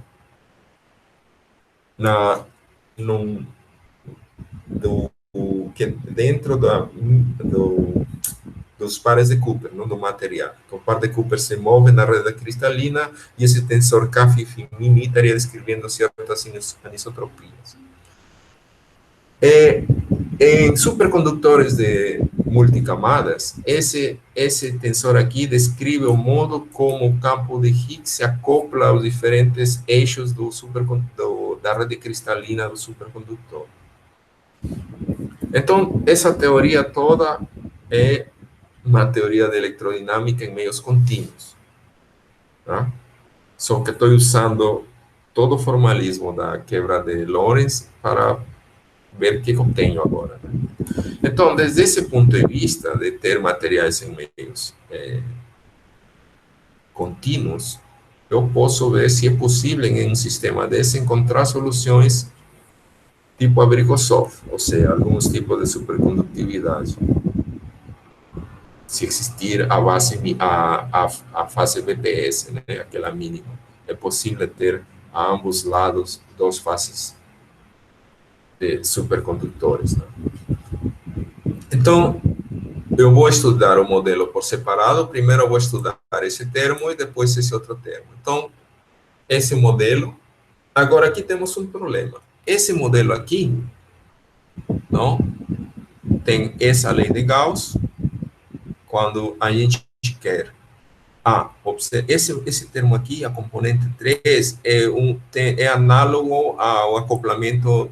dentro dos pares de Cooper, não, do material. Então, o par de Cooper se move na rede cristalina e esse tensor K-mini estaria descrevendo certas anisotropias. Em supercondutores de multicamadas, esse tensor aqui descreve o modo como o campo de Higgs se acopla aos diferentes eixos da rede cristalina do supercondutor. Então, essa teoria toda é uma teoria de eletrodinâmica em meios contínuos. Tá? Só que estou usando todo o formalismo da quebra de Lorentz para ver o que eu tenho agora. Né? Então, desde esse ponto de vista de ter materiais em meios contínuos, eu posso ver se é possível em um sistema desse encontrar soluções tipo Abrikosov, ou seja, alguns tipos de supercondutividade. Se existir a fase BPS, né, aquela mínima, é possível ter a ambos lados duas faces de supercondutores. Né? Então, eu vou estudar o modelo por separado. Primeiro eu vou estudar esse termo e depois esse outro termo. Então, esse modelo. Agora, aqui temos um problema. Esse modelo aqui, não, tem essa lei de Gauss, quando a gente quer... esse termo aqui, a componente 3, é análogo ao acoplamento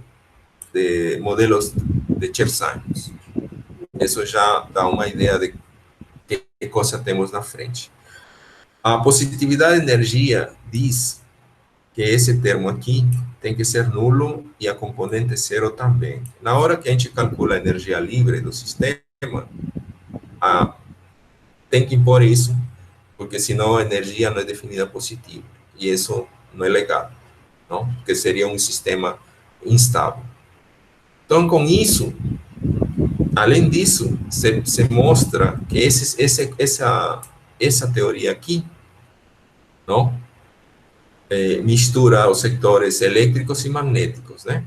de modelos de Chertsanius. Isso já dá uma ideia de que coisa temos na frente. A positividade de energia diz que esse termo aqui tem que ser nulo e a componente zero também. Na hora que a gente calcula a energia livre do sistema, tem que impor isso, porque senão a energia não é definida positiva. E isso não é legal, não? Porque seria um sistema instável. Então, com isso, além disso, se mostra que essa teoria aqui, não? Mistura os sectores elétricos e magnéticos, né?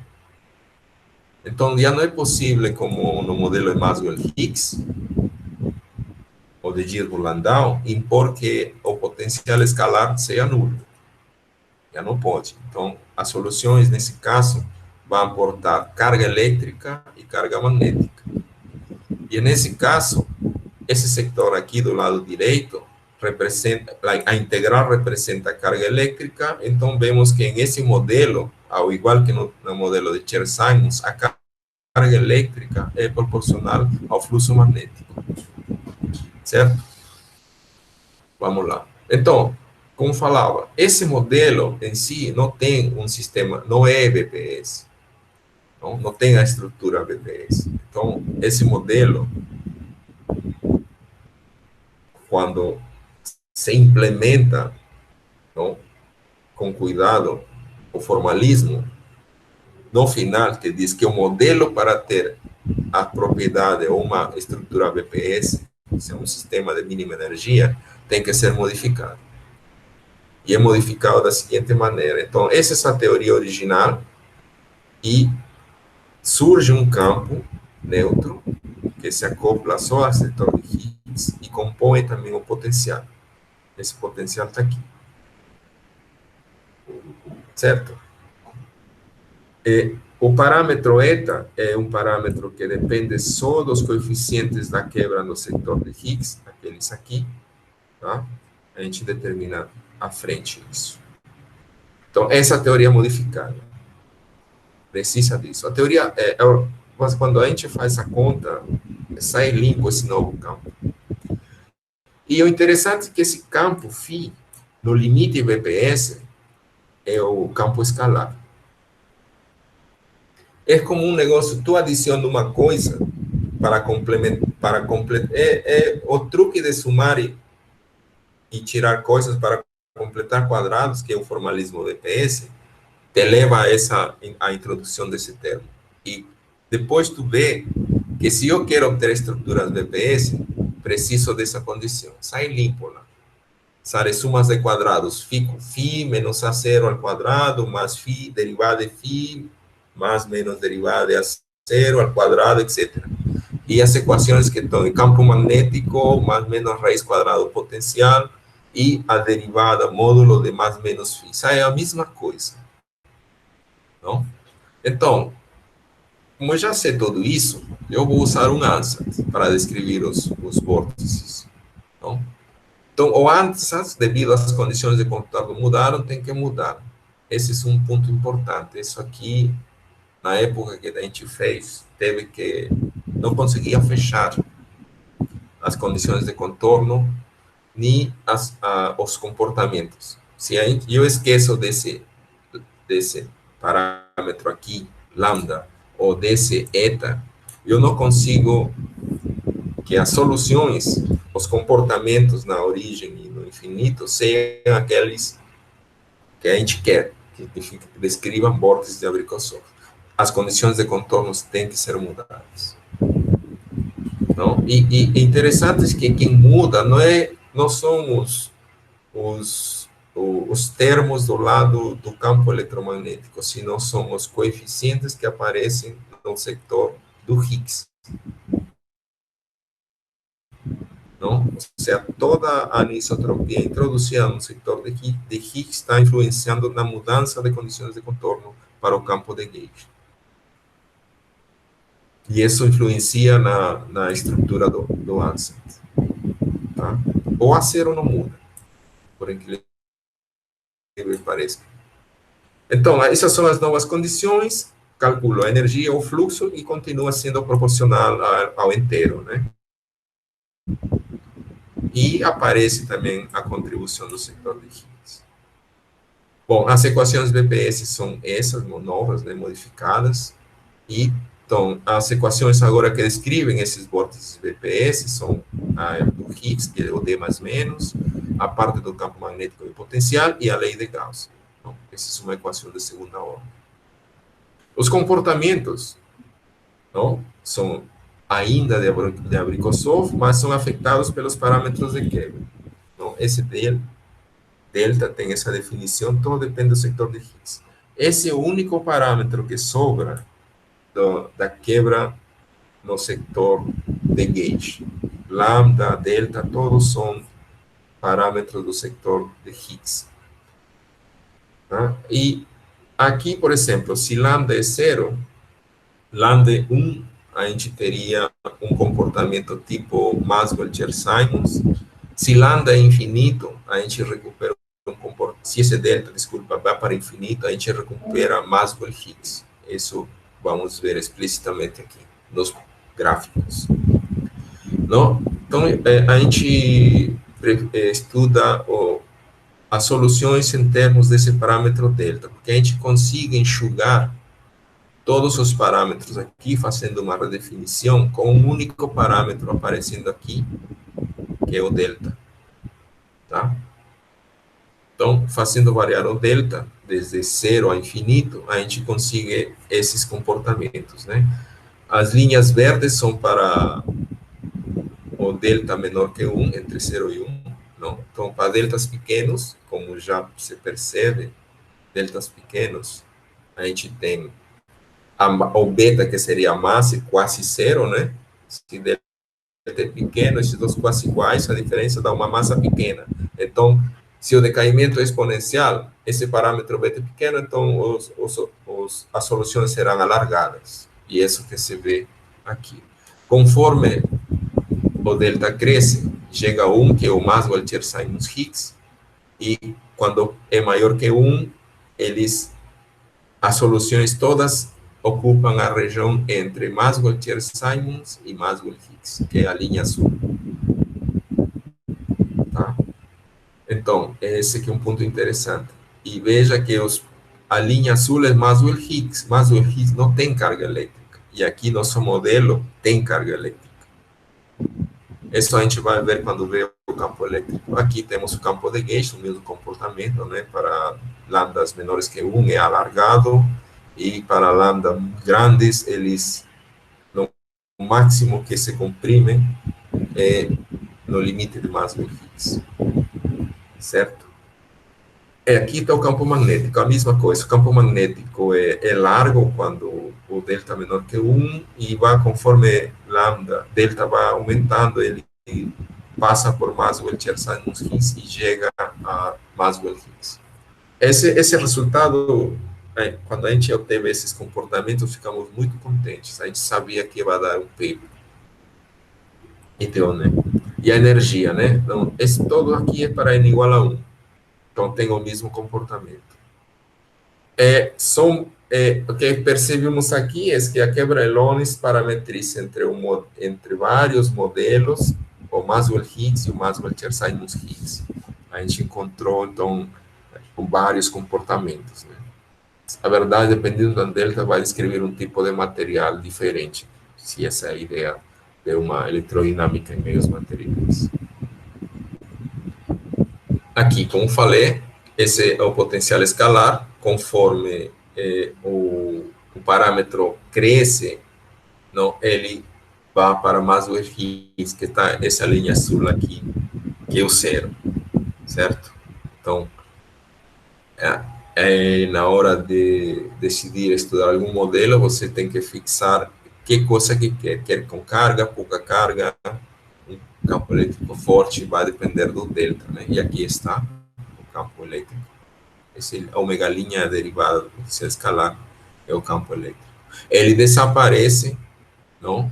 Então, já não é possível, como no modelo de Maxwell-Higgs, ou de Gilbert-Landau, impor que o potencial escalar seja nulo. Já não pode. Então, as soluções, nesse caso, vão aportar carga elétrica e carga magnética. E, nesse caso, esse sector aqui do lado direito, representa, a integral representa a carga elétrica, então vemos que em esse modelo, ao igual que no modelo de Chern-Simons, a carga elétrica é proporcional ao fluxo magnético. Certo? Vamos lá. Então, como falava, esse modelo em si não tem um sistema, não é BPS. Não tem a estrutura BPS. Então, esse modelo, quando se implementa, não, com cuidado, o formalismo, no final, que diz que o modelo para ter a propriedade ou uma estrutura BPS, se é um sistema de mínima energia, tem que ser modificado. E é modificado da seguinte maneira. Então, essa é essa teoria original, e surge um campo neutro que se acopla só ao setor de Higgs e compõe também o potencial. Esse potencial está aqui. Certo? O parâmetro eta é um parâmetro que depende só dos coeficientes da quebra no setor de Higgs, aqueles aqui, tá? A gente determina à frente isso. Então, essa teoria modificada precisa disso. A teoria, mas quando a gente faz a conta, sai limpo esse novo campo. E o interessante é que esse campo φ, no limite BPS, é o campo escalar. É como um negócio, tu adiciona uma coisa para complementar, o truque de somar e tirar coisas para completar quadrados, que é o formalismo BPS, te leva a introdução desse termo. E depois tu vê que se eu quero obter estruturas BPS, preciso dessa condição. Sai limpo lá. São sumas de quadrados. Fico φ menos A0 ao quadrado, mais φ, derivada de φ, mais menos derivada de A0 ao quadrado, etc. E as equações que estão em campo magnético, mais menos raiz quadrada do potencial, e a derivada módulo de mais menos φ. Sai a mesma coisa. Não? Então, como eu já sei tudo isso, eu vou usar um ansatz para descrever os vórtices. Não? Então, o ansatz, devido às condições de contorno mudaram, tem que mudar. Esse é um ponto importante. Isso aqui, na época que a gente fez, não conseguia fechar as condições de contorno nem os comportamentos. Se eu esqueço desse parâmetro aqui, lambda, ou desse eta, eu não consigo que as soluções, os comportamentos na origem e no infinito, sejam aqueles que a gente quer, que descrevam vórtices de Abrikosov. As condições de contornos têm que ser mudadas. Não? E interessante é que quem muda não são os termos do lado do campo eletromagnético, senão são os coeficientes que aparecem no sector do Higgs. Não? Ou seja, toda a anisotropia introduzida no sector de Higgs está influenciando na mudança de condições de contorno para o campo de gauge. E isso influencia na estrutura do ansatz. Tá? O A0 não muda, por incrível que pareça. Então, essas são as novas condições, calculo a energia, o fluxo, e continua sendo proporcional ao inteiro, né? E aparece também a contribuição do setor de Higgs. Bom, as equações BPS são essas, novas, né, modificadas, e então, as equações agora que descrevem esses vórtices BPS são a do Higgs, que é o D mais menos, a parte do campo magnético e potencial, e a lei de Gauss. Então, essa é uma equação de segunda ordem. Os comportamentos, não, são ainda de Abrikosov, mas são afetados pelos parâmetros de quebra. Então, esse delta tem essa definição, então depende do sector de Higgs. Esse é o único parâmetro que sobra da quebra no sector de gauge. Lambda, delta, todos são parâmetros do sector de Higgs. Tá? E aqui, por exemplo, se lambda é zero, lambda é 1, a gente teria um comportamento tipo Maxwell-Simons. Se lambda é infinito, a gente recupera um comportamento. Se esse delta, desculpa, vai para infinito, a gente recupera Maxwell-Higgs. Isso vamos ver explicitamente aqui nos gráficos. Não? Então, a gente estuda as soluções em termos desse parâmetro delta, porque a gente consiga enxugar todos os parâmetros aqui, fazendo uma redefinição com um único parâmetro aparecendo aqui, que é o delta. Tá? Então, fazendo variar o delta desde zero a infinito, a gente consegue esses comportamentos, né? As linhas verdes são para o delta menor que 1, entre 0 e 1, não? Então, para deltas pequenos, como já se percebe, deltas pequenos, a gente tem o beta, que seria a massa, quase zero, né? Se delta é pequeno, esses dois quase iguais, a diferença dá uma massa pequena. Então, se o decaimento é exponencial, esse parâmetro beta é pequeno, então as soluções serão alargadas. E é isso que se vê aqui. Conforme o delta cresce, chega a 1, que é o Maxwell-Simons-Higgs, e quando é maior que 1, as soluções todas ocupam a região entre Maxwell-Simons e Maxwell-Higgs, que é a linha azul. Tá? Então, esse aqui é um ponto interessante. E veja que a linha azul é Maxwell-Higgs. Maxwell-Higgs não tem carga elétrica. E aqui nosso modelo tem carga elétrica. Isso a gente vai ver quando ver o campo elétrico. Aqui temos o campo de gauge, o mesmo comportamento, né? Para lambdas menores que 1 é alargado, e para lambda grandes, eles, no máximo que se comprimem, é no limite de Maxwell-Higgs. Certo? Aqui está o campo magnético, a mesma coisa. O campo magnético é largo quando o delta é menor que 1, e vai conforme lambda, delta vai aumentando, ele passa por Maxwell-Simons-Higgs e chega a Maxwell-Higgs. Esse resultado, quando a gente obteve esses comportamentos, ficamos muito contentes. A gente sabia que ia dar um paper. Então, né? E a energia, né? Então, esse todo aqui é para n igual a 1. Então, tem o mesmo comportamento. O que percebemos aqui é que a quebra-elones parametriza entre vários modelos, o Maxwell-Higgs e o Maxwell-Simons-Higgs. A gente encontrou, então, vários comportamentos. Né? A verdade, dependendo da delta, vai descrever um tipo de material diferente, se essa é a ideia de uma eletrodinâmica em meios materiais. Aqui, como falei, esse é o potencial escalar. Conforme o parâmetro cresce, não, ele vai para Maxwell-Higgs, que está essa linha azul aqui, que é o zero, certo? Então, na hora de decidir estudar algum modelo, você tem que fixar que coisa que quer com carga, pouca carga, um campo elétrico forte, vai depender do delta, né? E aqui está o campo elétrico. Esse ômega linha derivada do potencial escalar é o campo elétrico. Ele desaparece, não?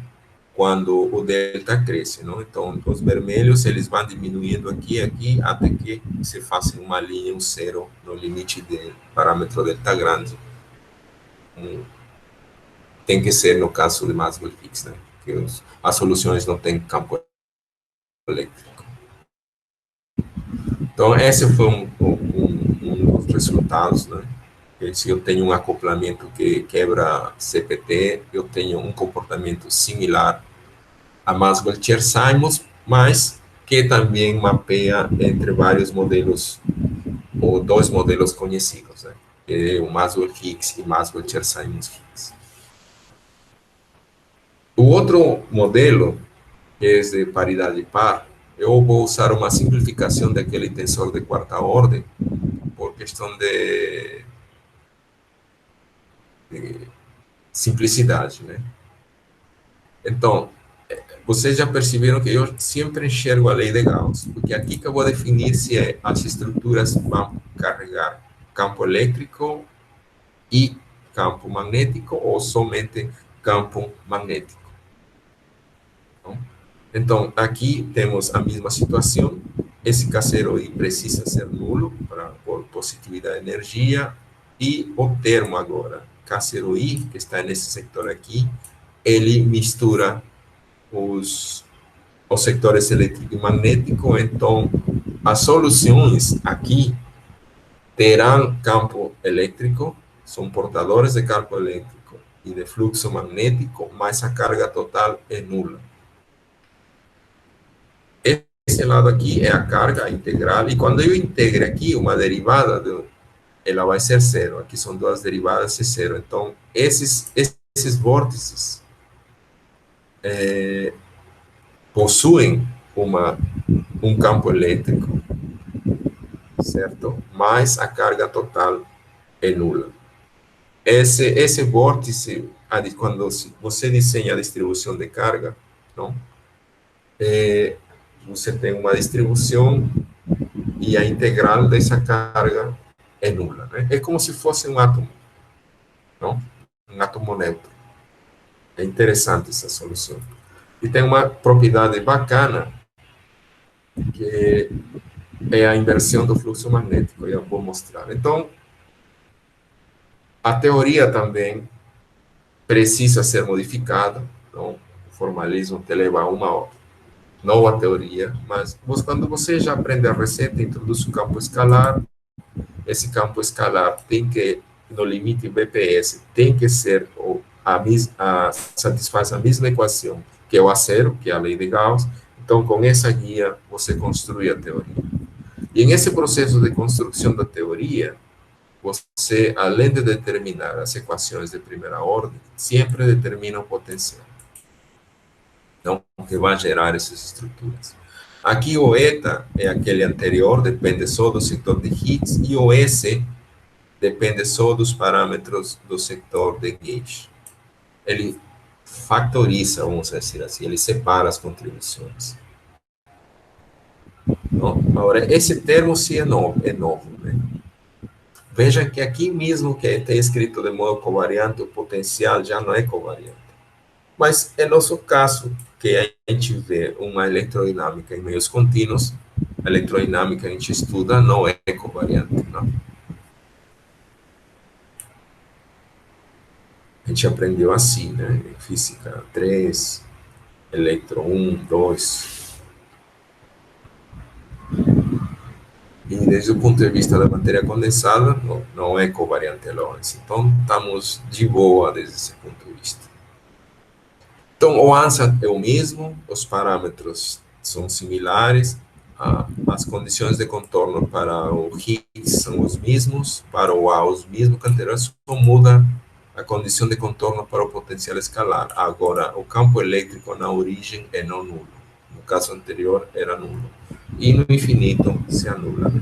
Quando o delta cresce, não? Então, os vermelhos, eles vão diminuindo aqui, até que se faça uma linha, um zero, no limite do parâmetro delta grande. Tem que ser no caso de Maxwell-Higgs, né? Que as soluções não têm campo elétrico. Então, esse foi um dos resultados, né? Se eu tenho um acoplamento que quebra CPT, eu tenho um comportamento similar a Maxwell-Chersimons, mas que também mapeia entre vários modelos, ou dois modelos conhecidos, né? Que é o Maxwell-Higgs e Maxwell-Chersimons-Higgs. O outro modelo, que é de paridade par, eu vou usar uma simplificação daquele tensor de quarta ordem, por questão de simplicidade, né? Então, vocês já perceberam que eu sempre enxergo a lei de Gauss, porque aqui que eu vou definir se as estruturas vão carregar campo elétrico e campo magnético ou somente campo magnético. Então, aqui temos a mesma situação. Esse K0i precisa ser nulo por positividade de energia, e o termo agora, K0i, que está nesse sector aqui, ele mistura os sectores elétrico e magnético. Então, as soluções aqui terão campo elétrico, são portadores de campo elétrico e de fluxo magnético, mas a carga total é nula. Esse lado aqui é a carga integral, e quando eu integre aqui uma derivada, ela vai ser zero. Aqui são duas derivadas e zero. Então, esses vórtices possuem um campo elétrico, certo? Mas a carga total é nula. Esse vórtice, quando você desenha a distribuição de carga, não? Você tem uma distribuição e a integral dessa carga é nula, né? É como se fosse um átomo, não? Um átomo neutro. É interessante essa solução. E tem uma propriedade bacana, que é a inversão do fluxo magnético, eu vou mostrar. Então, a teoria também precisa ser modificada, então, o formalismo te leva a uma nova teoria, mas quando você já aprende a receita, introduz o campo escalar, esse campo escalar tem que, no limite BPS, tem que ser, satisfaz a mesma equação que é o A0, que é a lei de Gauss. Então, com essa guia, você construi a teoria. E nesse processo de construção da teoria, você, além de determinar as equações de primeira ordem, sempre determina o potencial, então, que vai gerar essas estruturas. Aqui o eta é aquele anterior, depende só do setor de Higgs, e o S depende só dos parâmetros do setor de Gauge. Ele factoriza, vamos dizer assim, ele separa as contribuições. Então, agora, esse termo sim é novo, né? Veja que aqui mesmo que está escrito de modo covariante, o potencial já não é covariante. Mas é nosso caso que a gente vê uma eletrodinâmica em meios contínuos, a eletrodinâmica que a gente estuda não é covariante, não. A gente aprendeu assim, né? Em física 3, eletro 1, 2. E desde o ponto de vista da matéria condensada, não é covariante a Lorentz. Então, estamos de boa desde esse ponto de vista. Então, o ANSA é o mesmo, os parâmetros são similares, as condições de contorno para o Higgs são os mesmos, para o A os mesmos, só muda a condição de contorno para o potencial escalar. Agora, o campo elétrico na origem é não nulo. No caso anterior, era nulo. E no infinito se anula.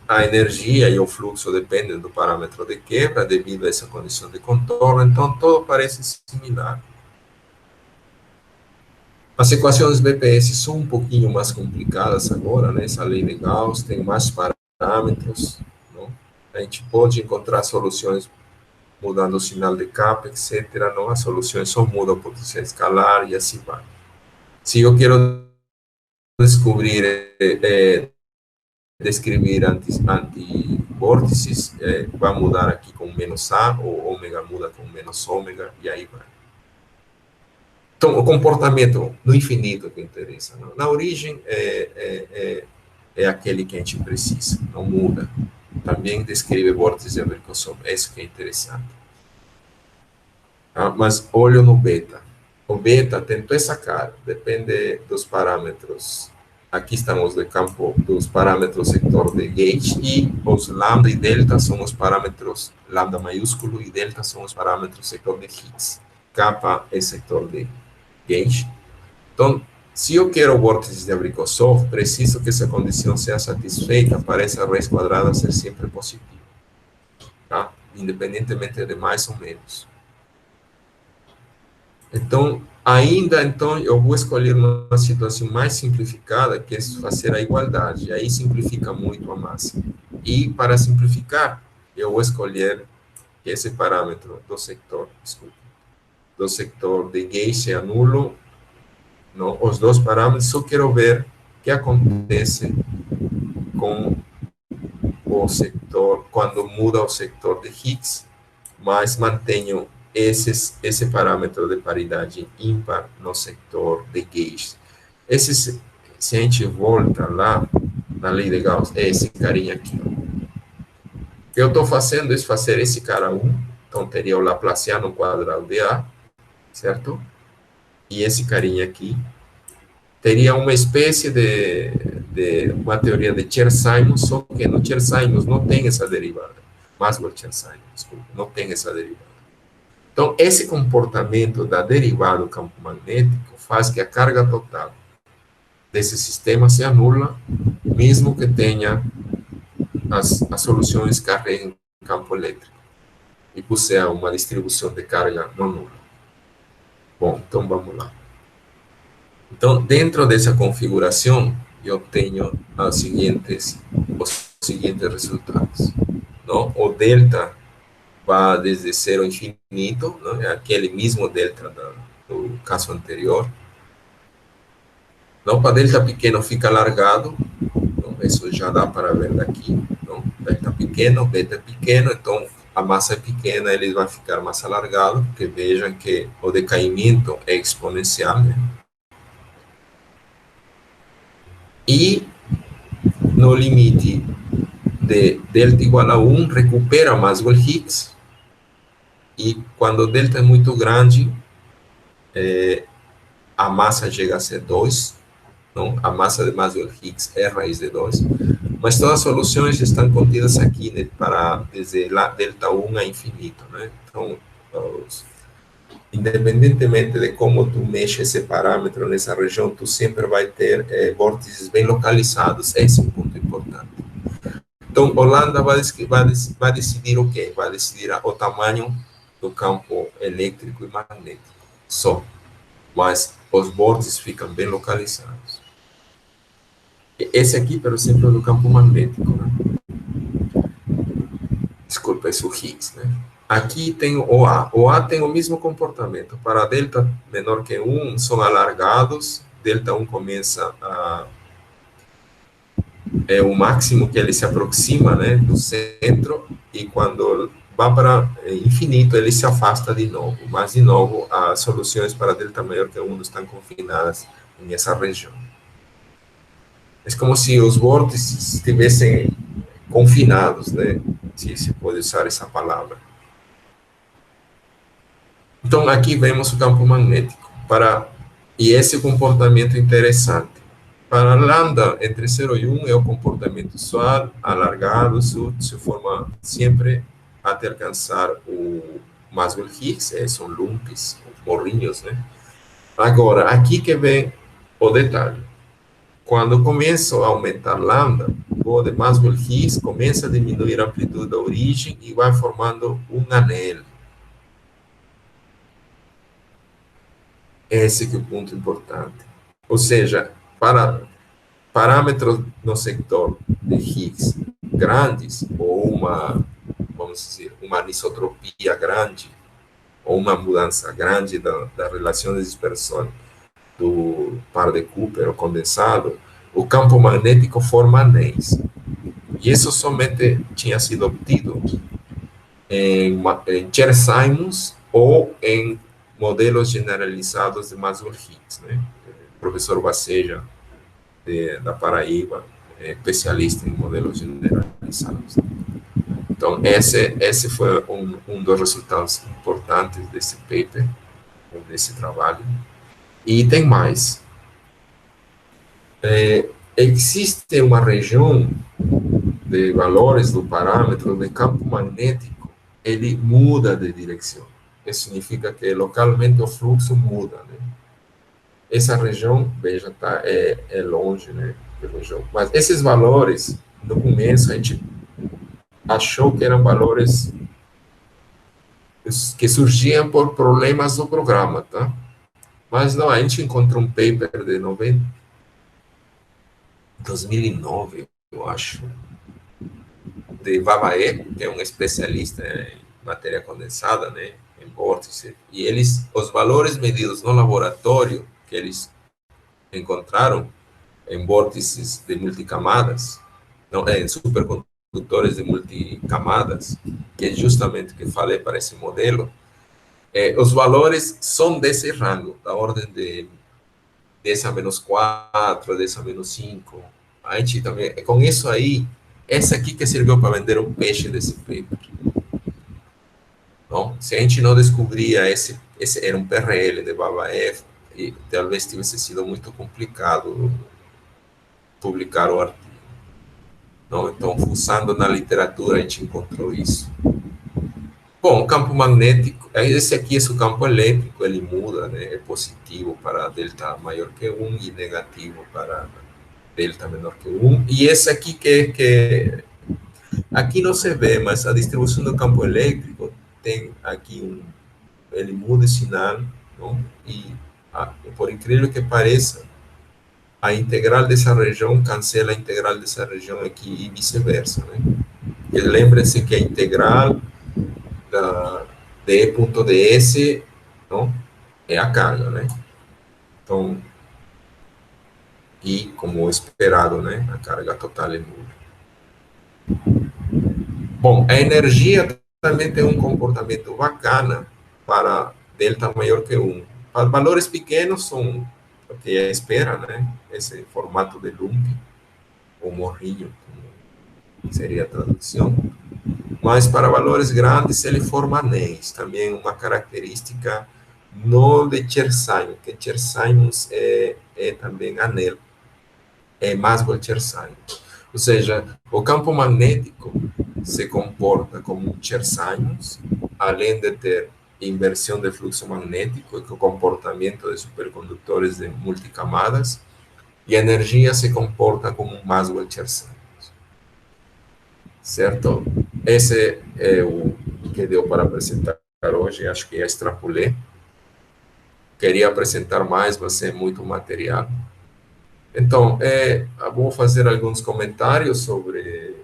A energia e o fluxo dependem do parâmetro de quebra devido a essa condição de contorno, então tudo parece similar. As equações BPS são um pouquinho mais complicadas agora, né? Essa lei de Gauss tem mais parâmetros, não? A gente pode encontrar soluções mudando o sinal de capa, etc. Não? As soluções só mudam o potencial escalar e assim vai. Se eu quero descobrir, descrever antivórtices, vai mudar aqui com menos A, ou ômega muda com menos ômega, e aí vai. Então, o comportamento no infinito que interessa. Não? Na origem, é aquele que a gente precisa, não muda. também descreve vórtices de Abrikosov. Isso que é interessante. Mas olho no beta. O beta tentou sacar, depende dos parâmetros. Aqui estamos no campo dos parâmetros sector de gauge, e os lambda e delta são os parâmetros, lambda maiúsculo e delta são os parâmetros sector de Higgs. Kappa é sector de gauge. Então, se eu quero vórtices de Abrikosov, preciso que essa condição seja satisfeita para essa raiz quadrada ser sempre positiva, tá? Independentemente de mais ou menos. Então, eu vou escolher uma situação mais simplificada, que é fazer a igualdade. Aí simplifica muito a massa. E, para simplificar, eu vou escolher esse parâmetro do sector, do sector de gauge é nulo. Não, os dois parâmetros, só quero ver o que acontece com o sector, quando muda o sector de Higgs, mas mantenho esse parâmetro de paridade ímpar no sector de gauge. Se a gente volta lá na lei de Gauss, é esse carinha aqui. O que eu estou fazendo é fazer esse cara 1, então teria o Laplaciano quadrado de A, certo? E esse carinha aqui teria uma espécie de uma teoria de Chern-Simons, só que no Chern-Simons não tem essa derivada. Maxwell-Chern-Simons, desculpa, não tem essa derivada. Então, esse comportamento da derivada do campo magnético faz que a carga total desse sistema se anula, mesmo que tenha as soluções carreguem campo elétrico, e possua uma distribuição de carga não nula. Bom, então vamos lá. Então, dentro dessa configuração, eu tenho os seguintes resultados. Não? O delta vai desde 0 ao infinito, não? É aquele mesmo delta do caso anterior. Não, para delta pequeno fica alargado, então, isso já dá para ver daqui. Não? Delta pequeno, beta pequeno, então a massa é pequena, ele vai ficar mais alargado, porque vejam que o decaimento é exponencial, né? E no limite de delta igual a 1, recupera Maxwell-Higgs, e quando o delta é muito grande, a massa chega a ser 2, não? A massa de Maxwell-Higgs é raiz de 2, mas todas as soluções estão contidas aqui, né, para desde lá, delta 1 a infinito, né? Então, independentemente de como tu mexe esse parâmetro nessa região, tu sempre vai ter vórtices bem localizados. Esse é um ponto importante. Então, Holanda vai decidir o quê? Vai decidir o tamanho do campo elétrico e magnético, só. Mas os vórtices ficam bem localizados. Esse aqui, por exemplo, é do campo magnético, né? Desculpa, esse é o Higgs, né? Aqui tem o A. O A tem o mesmo comportamento. Para delta menor que 1, são alargados. Delta 1 começa é o máximo que ele se aproxima, né, do centro, e quando vai para infinito, ele se afasta de novo. Mas, de novo, as soluções para delta maior que 1 estão confinadas nessa região. É como se os vórtices estivessem confinados, né, se pode usar essa palavra. Então, aqui vemos o campo magnético. E esse comportamento interessante. Para lambda, entre 0 e 1, é o comportamento usual, alargado, se forma sempre até alcançar o Maxwell-Higgs, são lumps, morrinhos, né? Agora, aqui que vem o detalhe. Quando começo a aumentar lambda, o de Maxwell-Higgs começa a diminuir a amplitude da origem e vai formando um anel. Esse que é o ponto importante. Ou seja, para parâmetros no sector de Higgs grandes, ou vamos dizer, uma anisotropia grande, ou uma mudança grande da relação de dispersão do par de Cooper, ou condensado, o campo magnético forma anéis. E isso somente tinha sido obtido em Chern-Simons ou em modelos generalizados de Maxwell-Higgs, né? O professor Baceja, da Paraíba, especialista em modelos generalizados. Então, esse foi um dos resultados importantes desse paper, desse trabalho. E tem mais. Existe uma região de valores do parâmetro de campo magnético, ele muda de direção. Isso significa que localmente o fluxo muda, né? Essa região, veja, é longe, né? Mas esses valores, no começo, a gente achou que eram valores que surgiam por problemas do programa, tá? Mas não, a gente encontrou um paper de 2009, eu acho, de Vavae, que é um especialista em matéria condensada, né, em vórtice, e os valores medidos no laboratório que eles encontraram em vórtices de multicamadas, não, em supercondutores de multicamadas, que é justamente o que falei para esse modelo, os valores são desse rango, da ordem de 10 a menos 4, 10 a menos 5. A gente também, com isso aí, essa aqui que serviu para vender o peixe desse paper. Não? Se a gente não descobria esse era um PRL de Babaev, e talvez tivesse sido muito complicado publicar o artigo. Não? Então, fuçando na literatura, a gente encontrou isso. Bom, o campo magnético, esse aqui é o campo elétrico, ele muda, né? É positivo para delta maior que 1 e negativo para delta menor que 1. E esse aqui aqui não se vê, mas a distribuição do campo elétrico tem aqui ele muda de sinal, não? E por incrível que pareça, a integral dessa região cancela a integral dessa região aqui e vice-versa, né? E lembre-se que a integral da d.ds, não, é a carga, né? Então, e como esperado, né, a carga total é nula. Bom, a energia também tem um comportamento bacana para delta maior que 1. Para valores pequenos são o que é espera, né? Esse formato de lump, ou morrinho, como seria a tradução. Mas para valores grandes ele forma anéis, também uma característica não de Chersin, que Chersin é também anel, é Maxwell-Chersin. Ou seja, o campo magnético se comporta como um Chersin, além de ter inversão de fluxo magnético e o comportamento de supercondutores de multicamadas, e a energia se comporta como um Maxwell-Chersin. Certo? Esse é o que deu para apresentar hoje, acho que já extrapolei. Queria apresentar mais, mas é muito material. Então, vou fazer alguns comentários sobre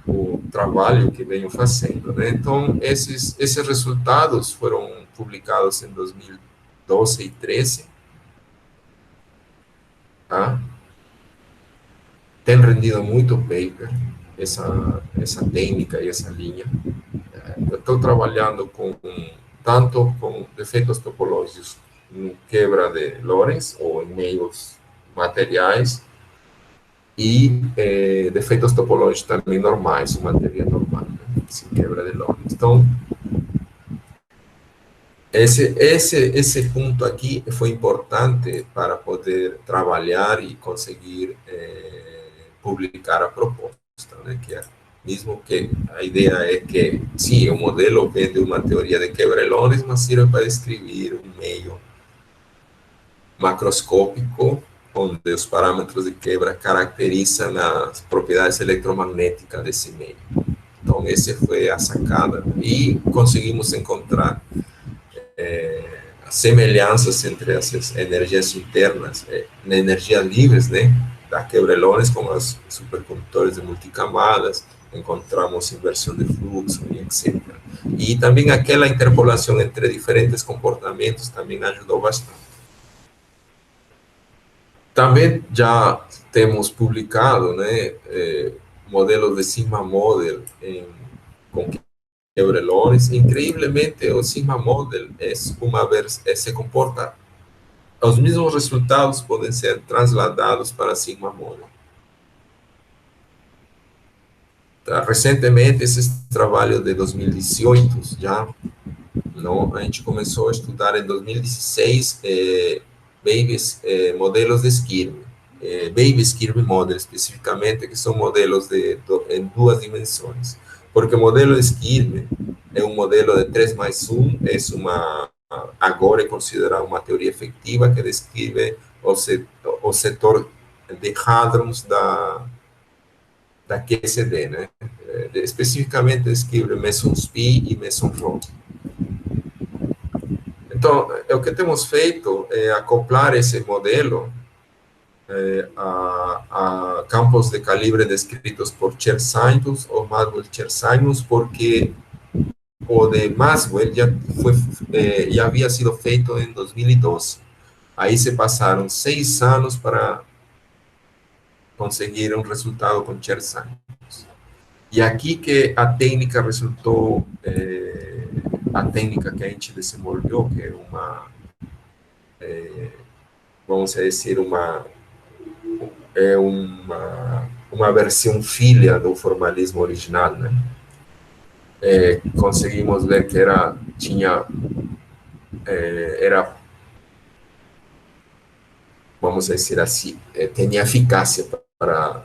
o trabalho que venho fazendo, né? Então, esses resultados foram publicados em 2012 e 2013, tá? Tem rendido muito paper, essa técnica e essa linha. Eu estou trabalhando tanto com defeitos topológicos em quebra de Lorentz, ou em meios materiais, e defeitos topológicos também normais, matéria normal, né? Sem quebra de Lorentz. Então, esse ponto aqui foi importante para poder trabalhar e conseguir publicar a proposta, né? Que mesmo que a ideia é que, sim, o modelo vem de uma teoria de quebra de Lorentz, mas sirve para descrever um meio macroscópico, onde os parâmetros de quebra caracterizam as propriedades eletromagnéticas desse meio. Então, essa foi a sacada. E conseguimos encontrar semelhanças entre as energias internas, energias livres, né, da quebra de Lorentz com os supercondutores de multicamadas, encontramos inversão de fluxo e etc. E também aquela interpolação entre diferentes comportamentos também ajudou bastante. Também já temos publicado, né, modelos de Sigma Model com quebra de Lorentz. Incrivelmente, o Sigma Model se comporta, os mesmos resultados podem ser trasladados para Sigma Model. Recentemente, esses trabalhos de 2018, já, não, a gente começou a estudar em 2016 babies, modelos de Skirme, baby Skirme model especificamente, que são modelos em duas dimensões. Porque o modelo de Skirme é um modelo de 3 mais 1, agora é considerado uma teoria efetiva que descreve o setor de hadrons da QCD, né? Especificamente descreve mesons pi e mesons rho. Então, o que temos feito é acoplar esse modelo a campos de calibre descritos por Chersinus ou Maxwell-Chersinus, porque o de Maxwell já havia sido feito em 2012. Aí se passaram 6 anos para conseguir um resultado com Chersinus. E aqui que a técnica resultou, a técnica que a gente desenvolveu, que é vamos dizer, uma versão filha do formalismo original, né? Conseguimos ver que era vamos dizer assim, tinha eficácia para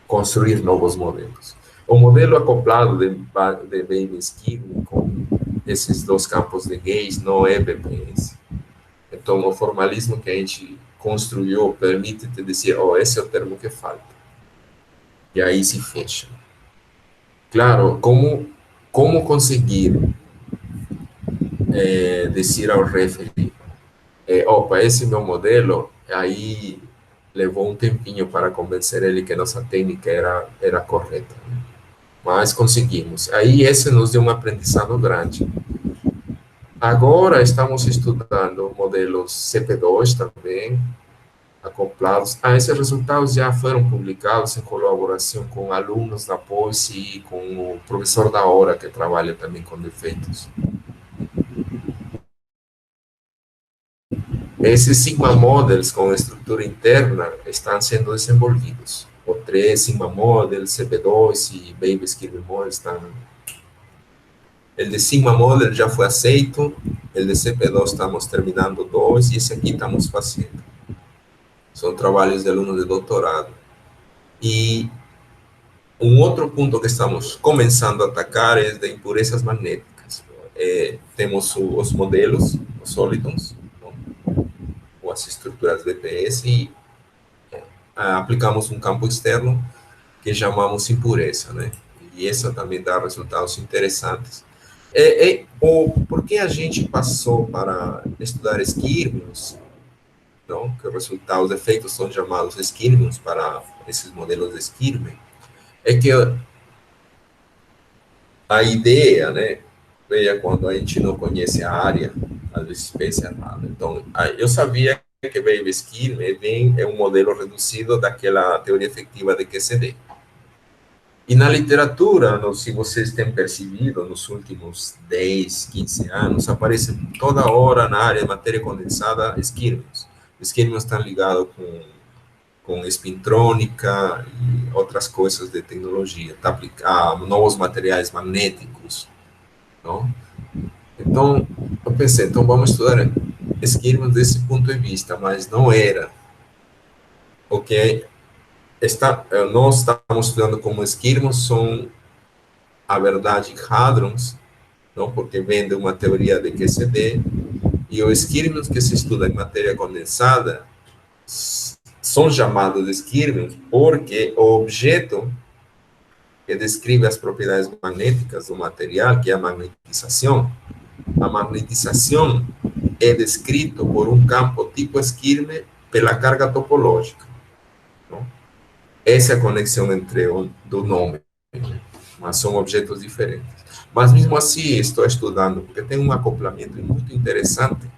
construir novos modelos. O modelo acoplado de Baby Skirme com esses dois campos de gays não é BPS. Então, o formalismo que a gente construiu permite te dizer, esse é o termo que falta. E aí se fecha. Claro, como conseguir dizer ao referee, opa, esse é meu modelo, aí levou um tempinho para convencer ele que nossa técnica era correta. Né? Mas conseguimos. Aí esse nos deu um aprendizado grande. Agora estamos estudando modelos CP2 também, acoplados. Esses resultados já foram publicados em colaboração com alunos da pós e com o professor da hora, que trabalha também com defeitos. Esses Sigma Models com estrutura interna estão sendo desenvolvidos. O 3 Sigma Model, CP2 e Baby Skirme Model estão... O de Sigma Model já foi aceito, o de CP2 estamos terminando 2 e esse aqui estamos fazendo. São trabalhos de alunos de doutorado. E um outro ponto que estamos começando a atacar é de impurezas magnéticas. Temos os modelos, os solidons, ou as estruturas BPS, e aplicamos um campo externo que chamamos impureza, né? E essa também dá resultados interessantes. Por que a gente passou para estudar esquirmios, não? Que os efeitos são chamados esquirmios para esses modelos de esquirme, é que a ideia, né, veio quando a gente não conhece a área, às vezes pensa errado. Então, eu sabia que Baby Skirme é um modelo reduzido daquela teoria efetiva de QCD. E na literatura, se vocês têm percebido, nos últimos 10, 15 anos, aparece toda hora na área de matéria condensada esquirmios. Esquirmios estão ligados com espintrônica e outras coisas de tecnologia, tá aplicar novos materiais magnéticos, não? Então, eu pensei, então vamos estudar esquirmios desse ponto de vista, mas não era. Porque nós estamos estudando como esquirmos são, a verdade, hadrons, não? Porque vem de uma teoria de QCD, e os esquirmios que se estuda em matéria condensada são chamados de esquirmios porque o objeto que descreve as propriedades magnéticas do material, que é a magnetização é descrito por um campo tipo esquirme pela carga topológica. Não? Essa é a conexão entre do nome, mas são objetos diferentes. Mas mesmo assim, estou estudando, porque tem um acoplamento muito interessante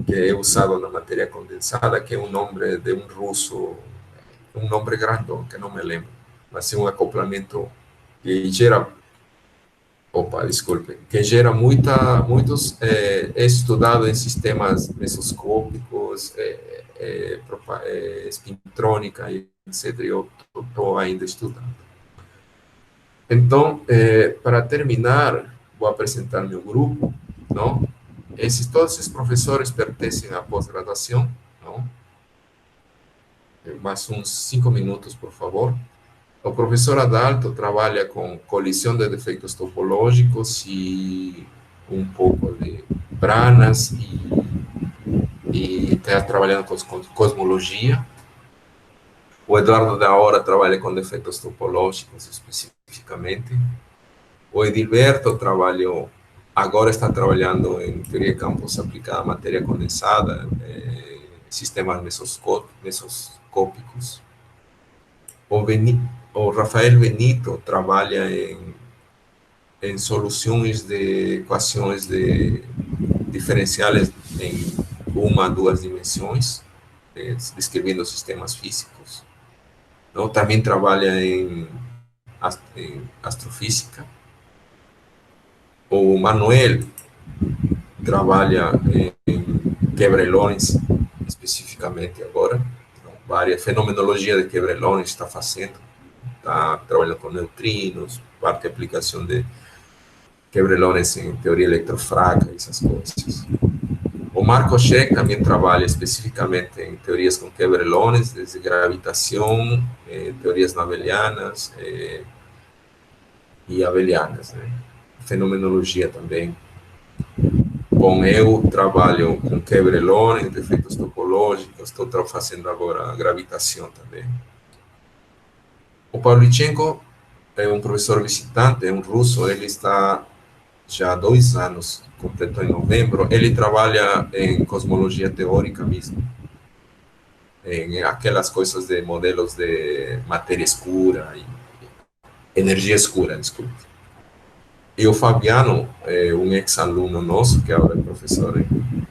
que é usado na matéria condensada, que é um nome de um russo, um nome grandão, que não me lembro, mas é um acoplamento que gera, que gera muitos, é estudado em sistemas mesoscópicos, espintrônica, etc. Eu estou ainda estudando. Então, para terminar, vou apresentar meu grupo, não? Todos esses professores pertencem à pós-graduação, não? Mais uns 5 minutos, por favor. O professor Adalto trabalha com colisão de defeitos topológicos e um pouco de branas e está trabalhando com cosmologia. O Eduardo da Hora trabalha com defeitos topológicos especificamente. O Edilberto agora está trabalhando em teoria de campos aplicada à matéria condensada, sistemas mesoscópicos. O Rafael Benito trabalha em soluções de equações diferenciais em 1 a 2 dimensões, descrevendo sistemas físicos. Não? Também trabalha em astrofísica. O Manuel trabalha em quebra-Lorentz, especificamente agora. Várias fenomenologia de quebra-Lorentz está fazendo. Está trabalhando com neutrinos, parte de aplicação de quebra-Lorentz em teoria eletrofraca, essas coisas. O Marco Scheck também trabalha especificamente em teorias com quebra-Lorentz, desde gravitação, teorias nabelianas e abelianas, né? Fenomenologia também. Bom, eu trabalho com quebra-Lorentz, defeitos topológicos, estou fazendo agora gravitação também. O Pavlichenko é um professor visitante, é um russo, ele está já há 2 anos, completou em novembro, ele trabalha em cosmologia teórica mesmo, em aquelas coisas de modelos de matéria escura e energia escura, desculpe. E o Fabiano, um ex-aluno nosso, que agora é professor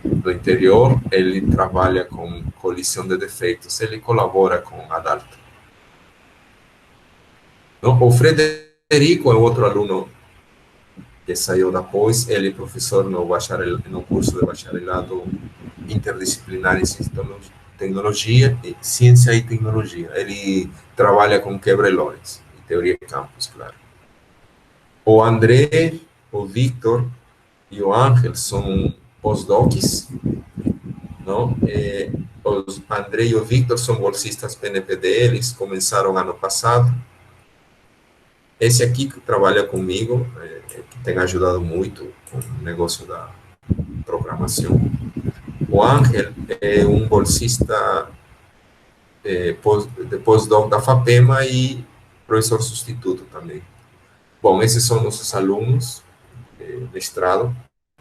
do interior, ele trabalha com colisão de defeitos, ele colabora com Adalto. O Frederico é outro aluno que saiu da pós, ele é professor no curso de bacharelado interdisciplinar em tecnologia, ciência e tecnologia. Ele trabalha com quebra-Lorentz, teoria de campos, claro. O André, o Victor e o Ángel são pós-docs, não? O André e o Victor são bolsistas PNPD, eles começaram ano passado. Esse aqui que trabalha comigo, que tem ajudado muito com o negócio da programação. O Ángel é um bolsista de pós-doc da FAPEMA e professor substituto também. Bom, esses são nossos alunos de mestrado,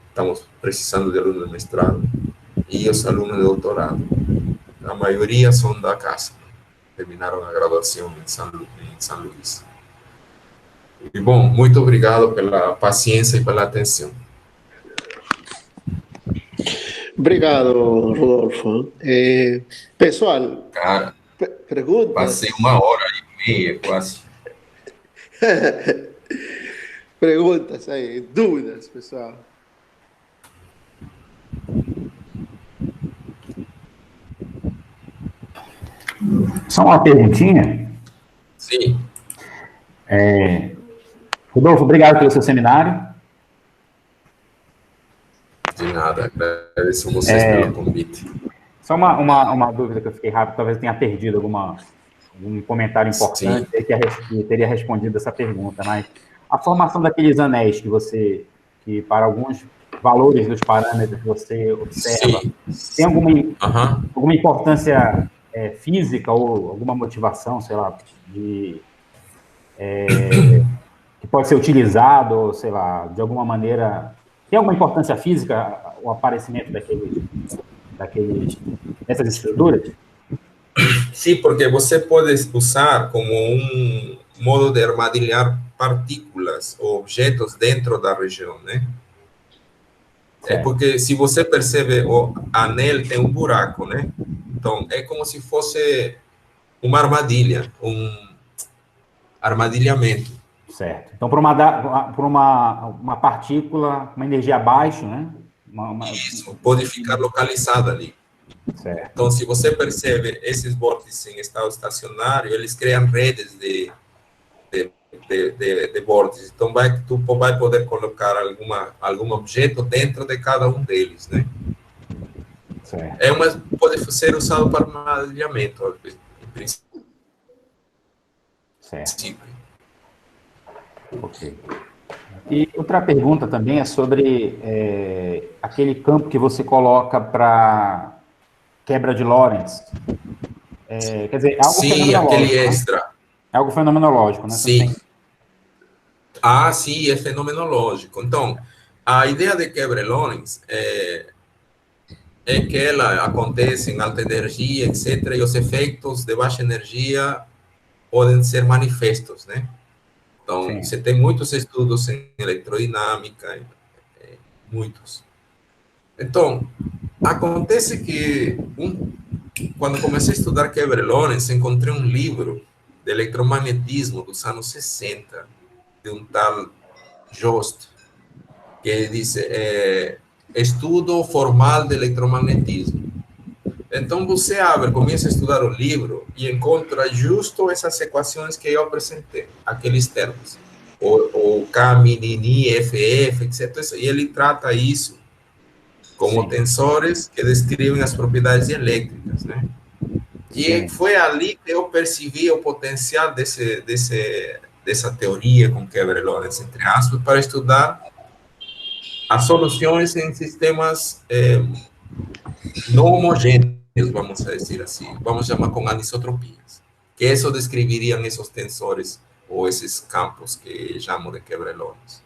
estamos precisando de alunos de mestrado, e os alunos de doutorado. A maioria são da casa, terminaram a graduação em São Luís. E, bom, muito obrigado pela paciência e pela atenção. Obrigado, Rodolfo. Pessoal, cara, perguntas? Passei 1h30 quase. Perguntas aí, dúvidas, pessoal? Só uma perguntinha. Sim. Rodolfo, obrigado pelo seu seminário. De nada, agradeço vocês pelo convite. Só uma dúvida que eu fiquei rápido, talvez eu tenha perdido algum comentário importante que teria respondido essa pergunta, mas a formação daqueles anéis que para alguns valores dos parâmetros que você observa, tem alguma importância física ou alguma motivação, sei lá, que pode ser utilizado, sei lá, de alguma maneira, tem alguma importância física o aparecimento dessas estruturas? Sim, porque você pode usar como um modo de armadilhar partículas ou objetos dentro da região, né? É porque se você percebe, o anel tem um buraco, né? Então, é como se fosse uma armadilha, um armadilhamento. Certo. Então, por uma partícula, uma energia baixa, né? Isso, pode ficar localizada ali. Certo. Então, se você percebe esses vórtices em estado estacionário, eles criam redes de de bordes. Então, tu vai poder colocar algum objeto dentro de cada um deles, né? Certo. Pode ser usado para modelamento, em princípio. Certo. Ok. E outra pergunta também é sobre aquele campo que você coloca para quebra de Lorentz. Quer dizer, é algo Sim, fenomenológico, aquele né? extra. É algo fenomenológico, né? Sim. Sim, é fenomenológico. Então, a ideia de quebra de Lorentz é que ela acontece em alta energia, etc., e os efeitos de baixa energia podem ser manifestos, né? Então, Sim. você tem muitos estudos em eletrodinâmica, muitos. Então, acontece que quando comecei a estudar quebra de Lorentz, encontrei um livro de eletromagnetismo dos anos 60, de um tal Jost, que diz Estudo Formal de Eletromagnetismo. Então, você abre, começa a estudar o livro e encontra justo essas equações que eu apresentei, aqueles termos. O K, mini, FF, etc. E ele trata isso como Sim. tensores que descrevem as propriedades elétricas, né? E Sim. foi ali que eu percebi o potencial dessa teoria com quebra de Lorentz, entre aspas, para estudar as soluções em sistemas não homogêneos, vamos dizer assim, vamos chamar com anisotropias, que isso descreveriam esses tensores ou esses campos que chamam de quebra de Lorentz,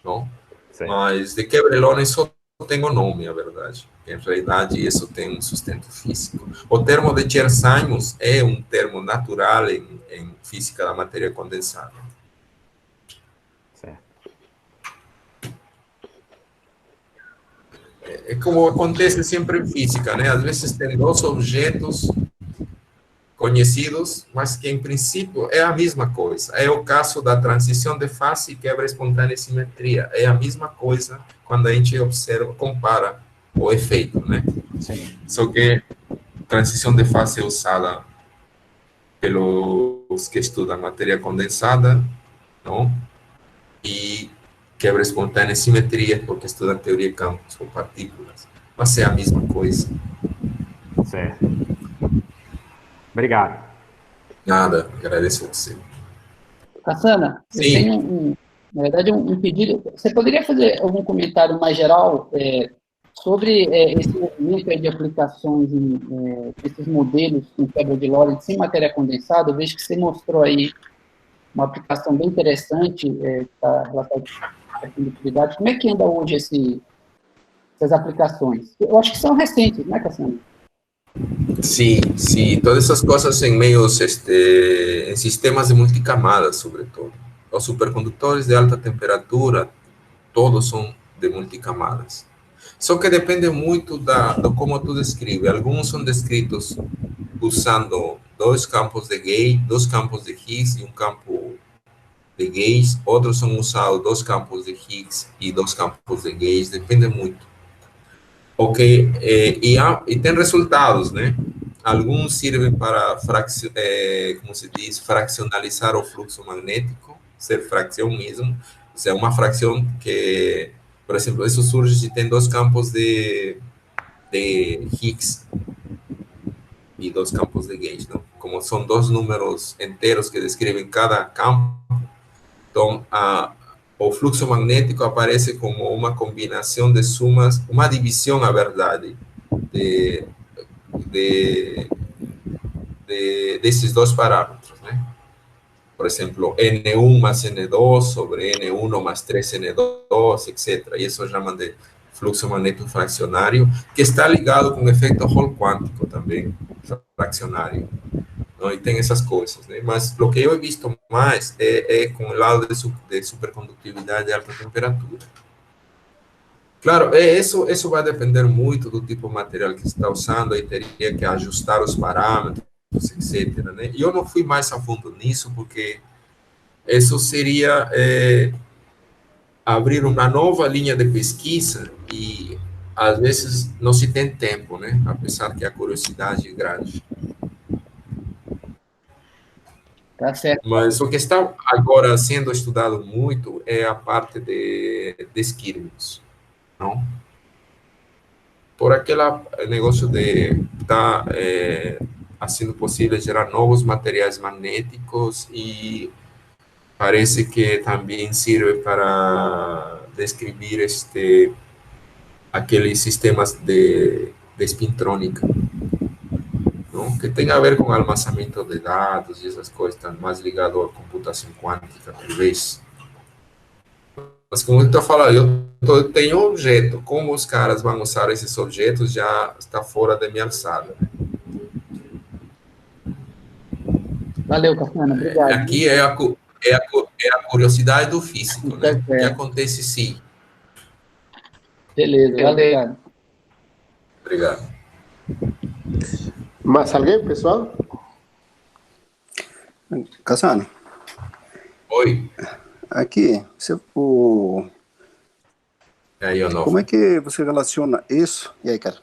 não? Certo. Mas de quebra de Lorentz só tem o nome, a verdade. Em realidade, isso tem um sustento físico. O termo de Chern-Simons é um termo natural em física da matéria condensada. Certo. É como acontece sempre em física, né? Às vezes tem dois objetos conhecidos, mas que em princípio é a mesma coisa. É o caso da transição de fase e quebra espontânea de simetria. É a mesma coisa quando a gente observa, compara o efeito, né? Sim. Só que transição de fase é usada pelos que estudam matéria condensada, não? E quebra espontânea e simetria, porque estudam teoria de campos com partículas. Mas é a mesma coisa. Certo. Obrigado. Nada, agradeço a você. Cassana, eu Sim. tenho, na verdade, um pedido. Você poderia fazer algum comentário mais geral sobre esse movimento aí de aplicações desses modelos com quebra de Lorentz sem matéria condensada? Eu vejo que você mostrou aí uma aplicação bem interessante para relação à condutividade. Como é que anda hoje essas aplicações? Eu acho que são recentes, né, Cassana? Sim, sim, todas essas coisas em meios, em sistemas de multicamadas, sobretudo. Os supercondutores de alta temperatura, todos são de multicamadas. Só que depende muito do como tu descreve. Alguns são descritos usando dois campos de Higgs e um campo de Gauss. Outros são usados dois campos de Higgs e dois campos de Gauss. Depende muito. Ok, e tem resultados, né? Alguns servem para, como se diz, fraccionalizar o fluxo magnético, ser fração mesmo, ou seja, uma fração que, por exemplo, isso surge se tem dois campos de Higgs e dois campos de Gauss, não? Como são dois números inteiros que descrevem cada campo, então o fluxo magnético aparece como uma combinação de sumas, uma divisão, na verdade, desses dois parâmetros, né? Por exemplo, N1 mais N2 sobre N1 mais 3N2, etc. E isso chamam de fluxo magnético fracionário, que está ligado com o efeito Hall quântico também, fracionário. Não? E tem essas coisas, né? Mas o que eu he visto mais é com o lado de supercondutividade de alta temperatura. Claro, isso vai depender muito do tipo de material que você está usando, aí teria que ajustar os parâmetros, etc. Né? E eu não fui mais a fundo nisso, porque isso seria abrir uma nova linha de pesquisa e, às vezes, não se tem tempo, né? Apesar que a curiosidade é grande. Tá certo. Mas o que está agora sendo estudado muito é a parte de esquirmos, não? Por aquele negócio de estar sendo possível gerar novos materiais magnéticos e parece que também serve para descrever aqueles sistemas de espintrônica, não? Que tem a ver com armazenamento de dados e essas coisas, estão mais ligado à computação quântica, talvez. Mas como eu estou falando, eu tenho um objeto, como os caras vão usar esses objetos já está fora da minha alçada. Valeu, Cassiano, obrigado. Aqui é a curiosidade do físico, né? O que acontece sim. Beleza, valeu. Obrigado. Mais alguém, pessoal? Cassiano, Oi. aqui, Aí, Onofre. como é que você relaciona isso? E aí, cara?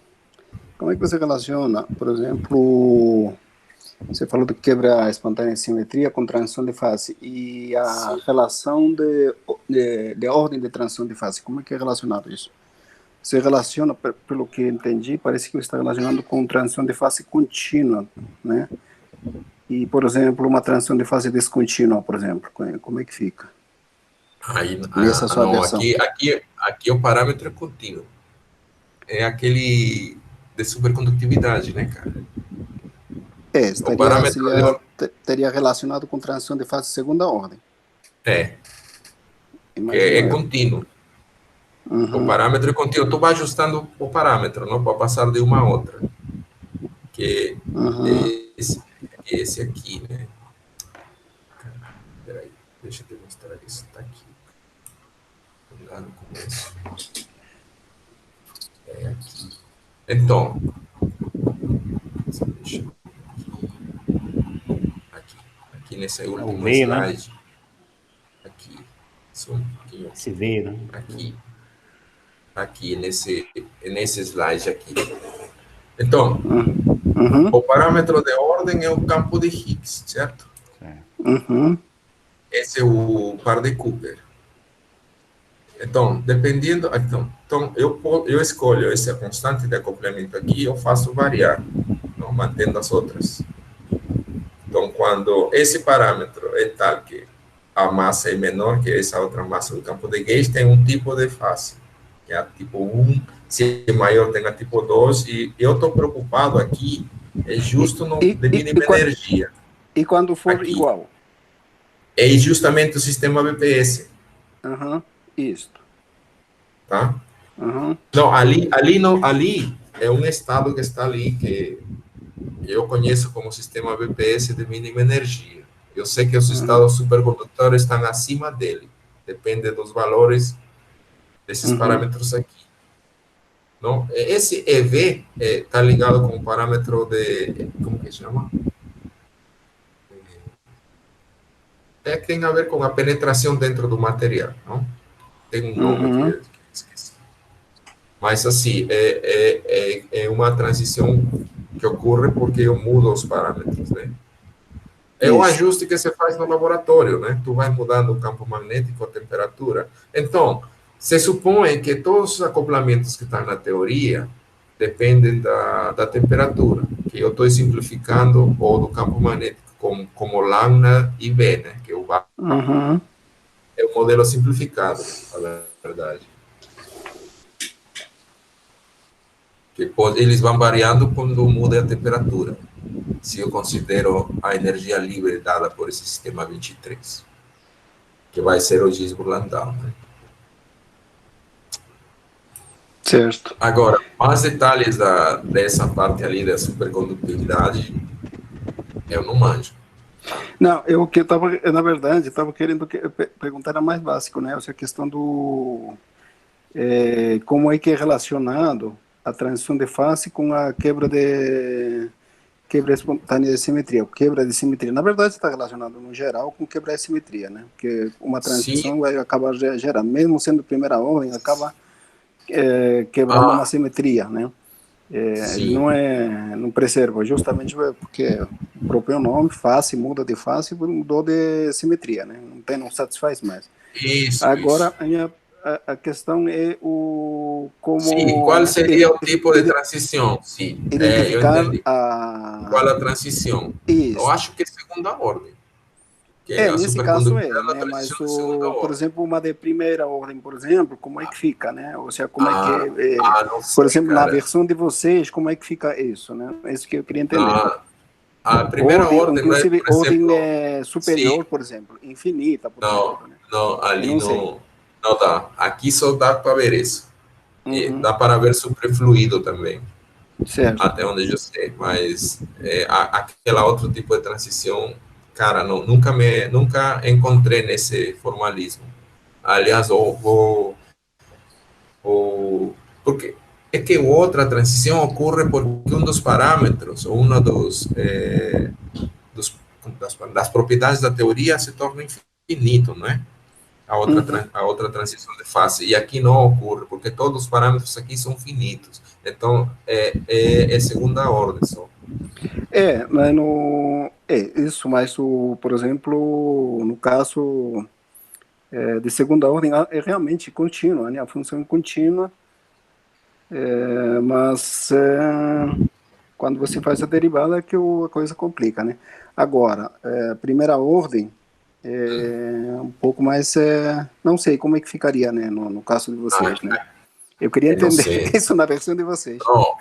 Como é que você relaciona, por exemplo, você falou de quebra espontânea de simetria com transição de fase e a relação de ordem de transição de fase, como é que é relacionado isso? Você relaciona, pelo que entendi, parece que você está relacionando com transição de fase contínua, né? E, por exemplo, uma transição de fase descontínua, por exemplo, como é que fica? Aí, Nessa sua versão. Aqui o parâmetro é contínuo. É aquele de supercondutividade, né, cara? Teria relacionado com transição de fase segunda ordem. É contínuo. Uhum. O parâmetro é contínuo. Tu vai ajustando o parâmetro, não para passar de uma a outra. Que esse aqui, né? Peraí, deixa eu demonstrar isso. Tá aqui. Lá no começo. É aqui. Então, deixa eu aqui nesse último slide. Né? Aqui. Só um pouquinho. Se vê, né? Aqui nesse slide aqui. Então, o parâmetro de ordem é o campo de Higgs, certo? Uhum. Esse é o par de Cooper. Então, dependendo... Então eu escolho essa constante de acoplamento aqui, eu faço variar, não mantendo as outras. Então, quando esse parâmetro é tal que a massa é menor que essa outra massa do campo de Gauss, tem um tipo de fase, que é a tipo 1, se é maior tem a tipo 2, e eu estou preocupado aqui, é justo no de mínima energia. E quando for aqui, igual? É justamente o sistema BPS. Isso. Tá? Não, ali é um estado que está ali, que eu conheço como sistema BPS de mínima energia. Eu sei que os estados supercondutores estão acima dele. Depende dos valores desses parâmetros aqui. Não? Esse EV está ligado com o parâmetro de... Como que chama? Que tem a ver com a penetração dentro do material. Não? Tem um nome que esqueci. Mas, assim, é uma transição que ocorre porque eu mudo os parâmetros, né? É um ajuste que você faz no laboratório, né? Tu vai mudando o campo magnético, a temperatura. Então, se supõe que todos os acoplamentos que estão na teoria dependem da temperatura, que eu estou simplificando o do campo magnético como lambda e V, né? Que é o modelo simplificado, na verdade. Que eles vão variando quando muda a temperatura, se eu considero a energia livre dada por esse sistema 23, que vai ser o Gis-Landau, né? Certo. Agora, mais detalhes dessa parte ali da supercondutividade, eu não manjo. Não, eu que estava, na verdade, estava querendo perguntar era mais básico, né? Essa questão do como é que é relacionado a transição de fase com a quebra espontânea de simetria, quebra de simetria. Na verdade, está relacionado no geral com quebra de simetria, né? Porque uma transição vai acabar gerando, mesmo sendo primeira ordem, acaba quebrando uma simetria, né? Ele não preserva, justamente porque o próprio nome, face, muda de face, mudou de simetria, né? Não satisfaz mais. Isso, Agora, isso. a questão é Sim, qual seria o tipo de transição? Sim, eu identificar entendi. Qual a transição? Eu isso. acho que é segunda ordem. Que a Nesse caso supercondutividade é né? a Mas, transição de segunda por ordem. exemplo, uma de primeira ordem, por exemplo, como é que fica, né? Ou seja, como é que Não por sei, exemplo, na cara. versão de vocês, como é que fica isso, né? É isso que eu queria entender. A primeira ordem, não é, Inclusive, por ordem exemplo, sim, superior, por exemplo, infinita, por não, exemplo, né? não, Eu ali não sei. não dá. Aqui só dá para ver isso. E Uhum, dá para ver superfluido também, certo. até onde eu sei, mas aquela outro tipo de transição, cara, nunca encontrei nesse formalismo. Aliás, porque é que outra transição ocorre porque um dos parâmetros, ou um das propriedades da teoria se torna infinito, não é? Uhum. A outra transição de fase. E aqui não ocorre, porque todos os parâmetros aqui são finitos. Então, é segunda ordem só. Mas isso, mas por exemplo, no caso de segunda ordem, é realmente contínua, né? A função é contínua, mas quando você faz a derivada é que a coisa complica, né? Agora, primeira ordem é um pouco mais, não sei como é que ficaria, né? No caso de vocês, né? Eu queria Não entender sei. isso na versão de vocês. Não,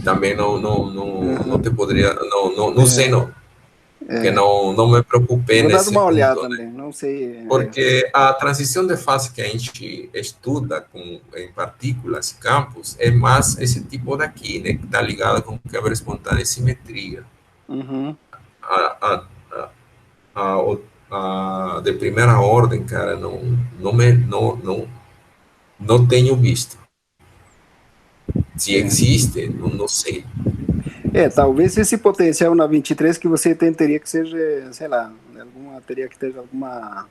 também não Uhum. te poderia, não sei não, porque não me preocupei Vou dar nesse uma olhada ponto, né? também, não sei. Porque a transição de fase que a gente estuda em partículas e campos é mais esse tipo daqui, né? Que está ligado com quebra espontânea e simetria. Uhum. A, a, a de primeira ordem, cara, não tenho visto. Se É. existe, não sei. Talvez esse potencial na 23 que você tem teria que ser, sei lá, teria que ter alguma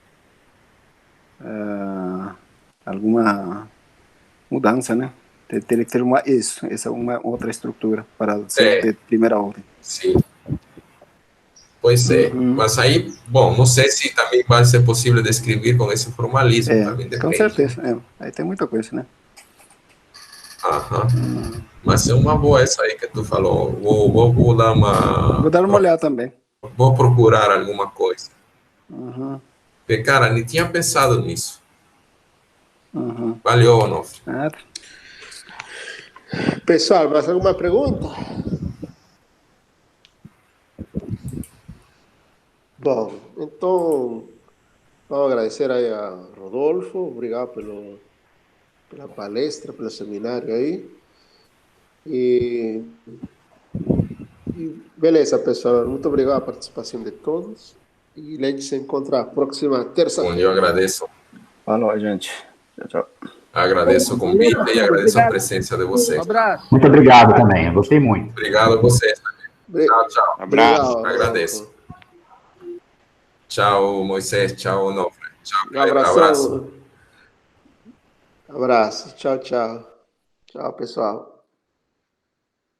mudança, né? Teria que ter essa é uma outra estrutura para ser É, de primeira ordem. sim. Pois é. Uhum. Mas aí, bom, não sei se também vai ser possível descrever com esse formalismo, também Com depende, né? certeza. Aí tem muita coisa, né? Aham. Mas é uma boa essa aí que tu falou. Vou dar Vou dar uma olhada também. Vou procurar alguma coisa. Uhum. Porque, cara, nem tinha pensado nisso. Uhum. Valeu, Onofre. Nada. Pessoal, mais alguma pergunta? Bom, então vamos agradecer aí a Rodolfo, obrigado pela palestra, pelo seminário aí. E beleza, pessoal, muito obrigado pela participação de todos. E a gente se encontra a próxima Bom, terça-feira. eu agradeço. Falou, gente. Tchau, tchau. Agradeço o convite e agradeço a presença de vocês. abraço. Muito obrigado também, eu gostei muito. Obrigado a vocês também. Tchau, tchau. Obrigado, Agradeço. Rodolfo. Tchau, Moisés. Tchau, Onofre. Tchau, Um Caio. Abraço. abraço. Abraço. Tchau, tchau. Tchau, pessoal.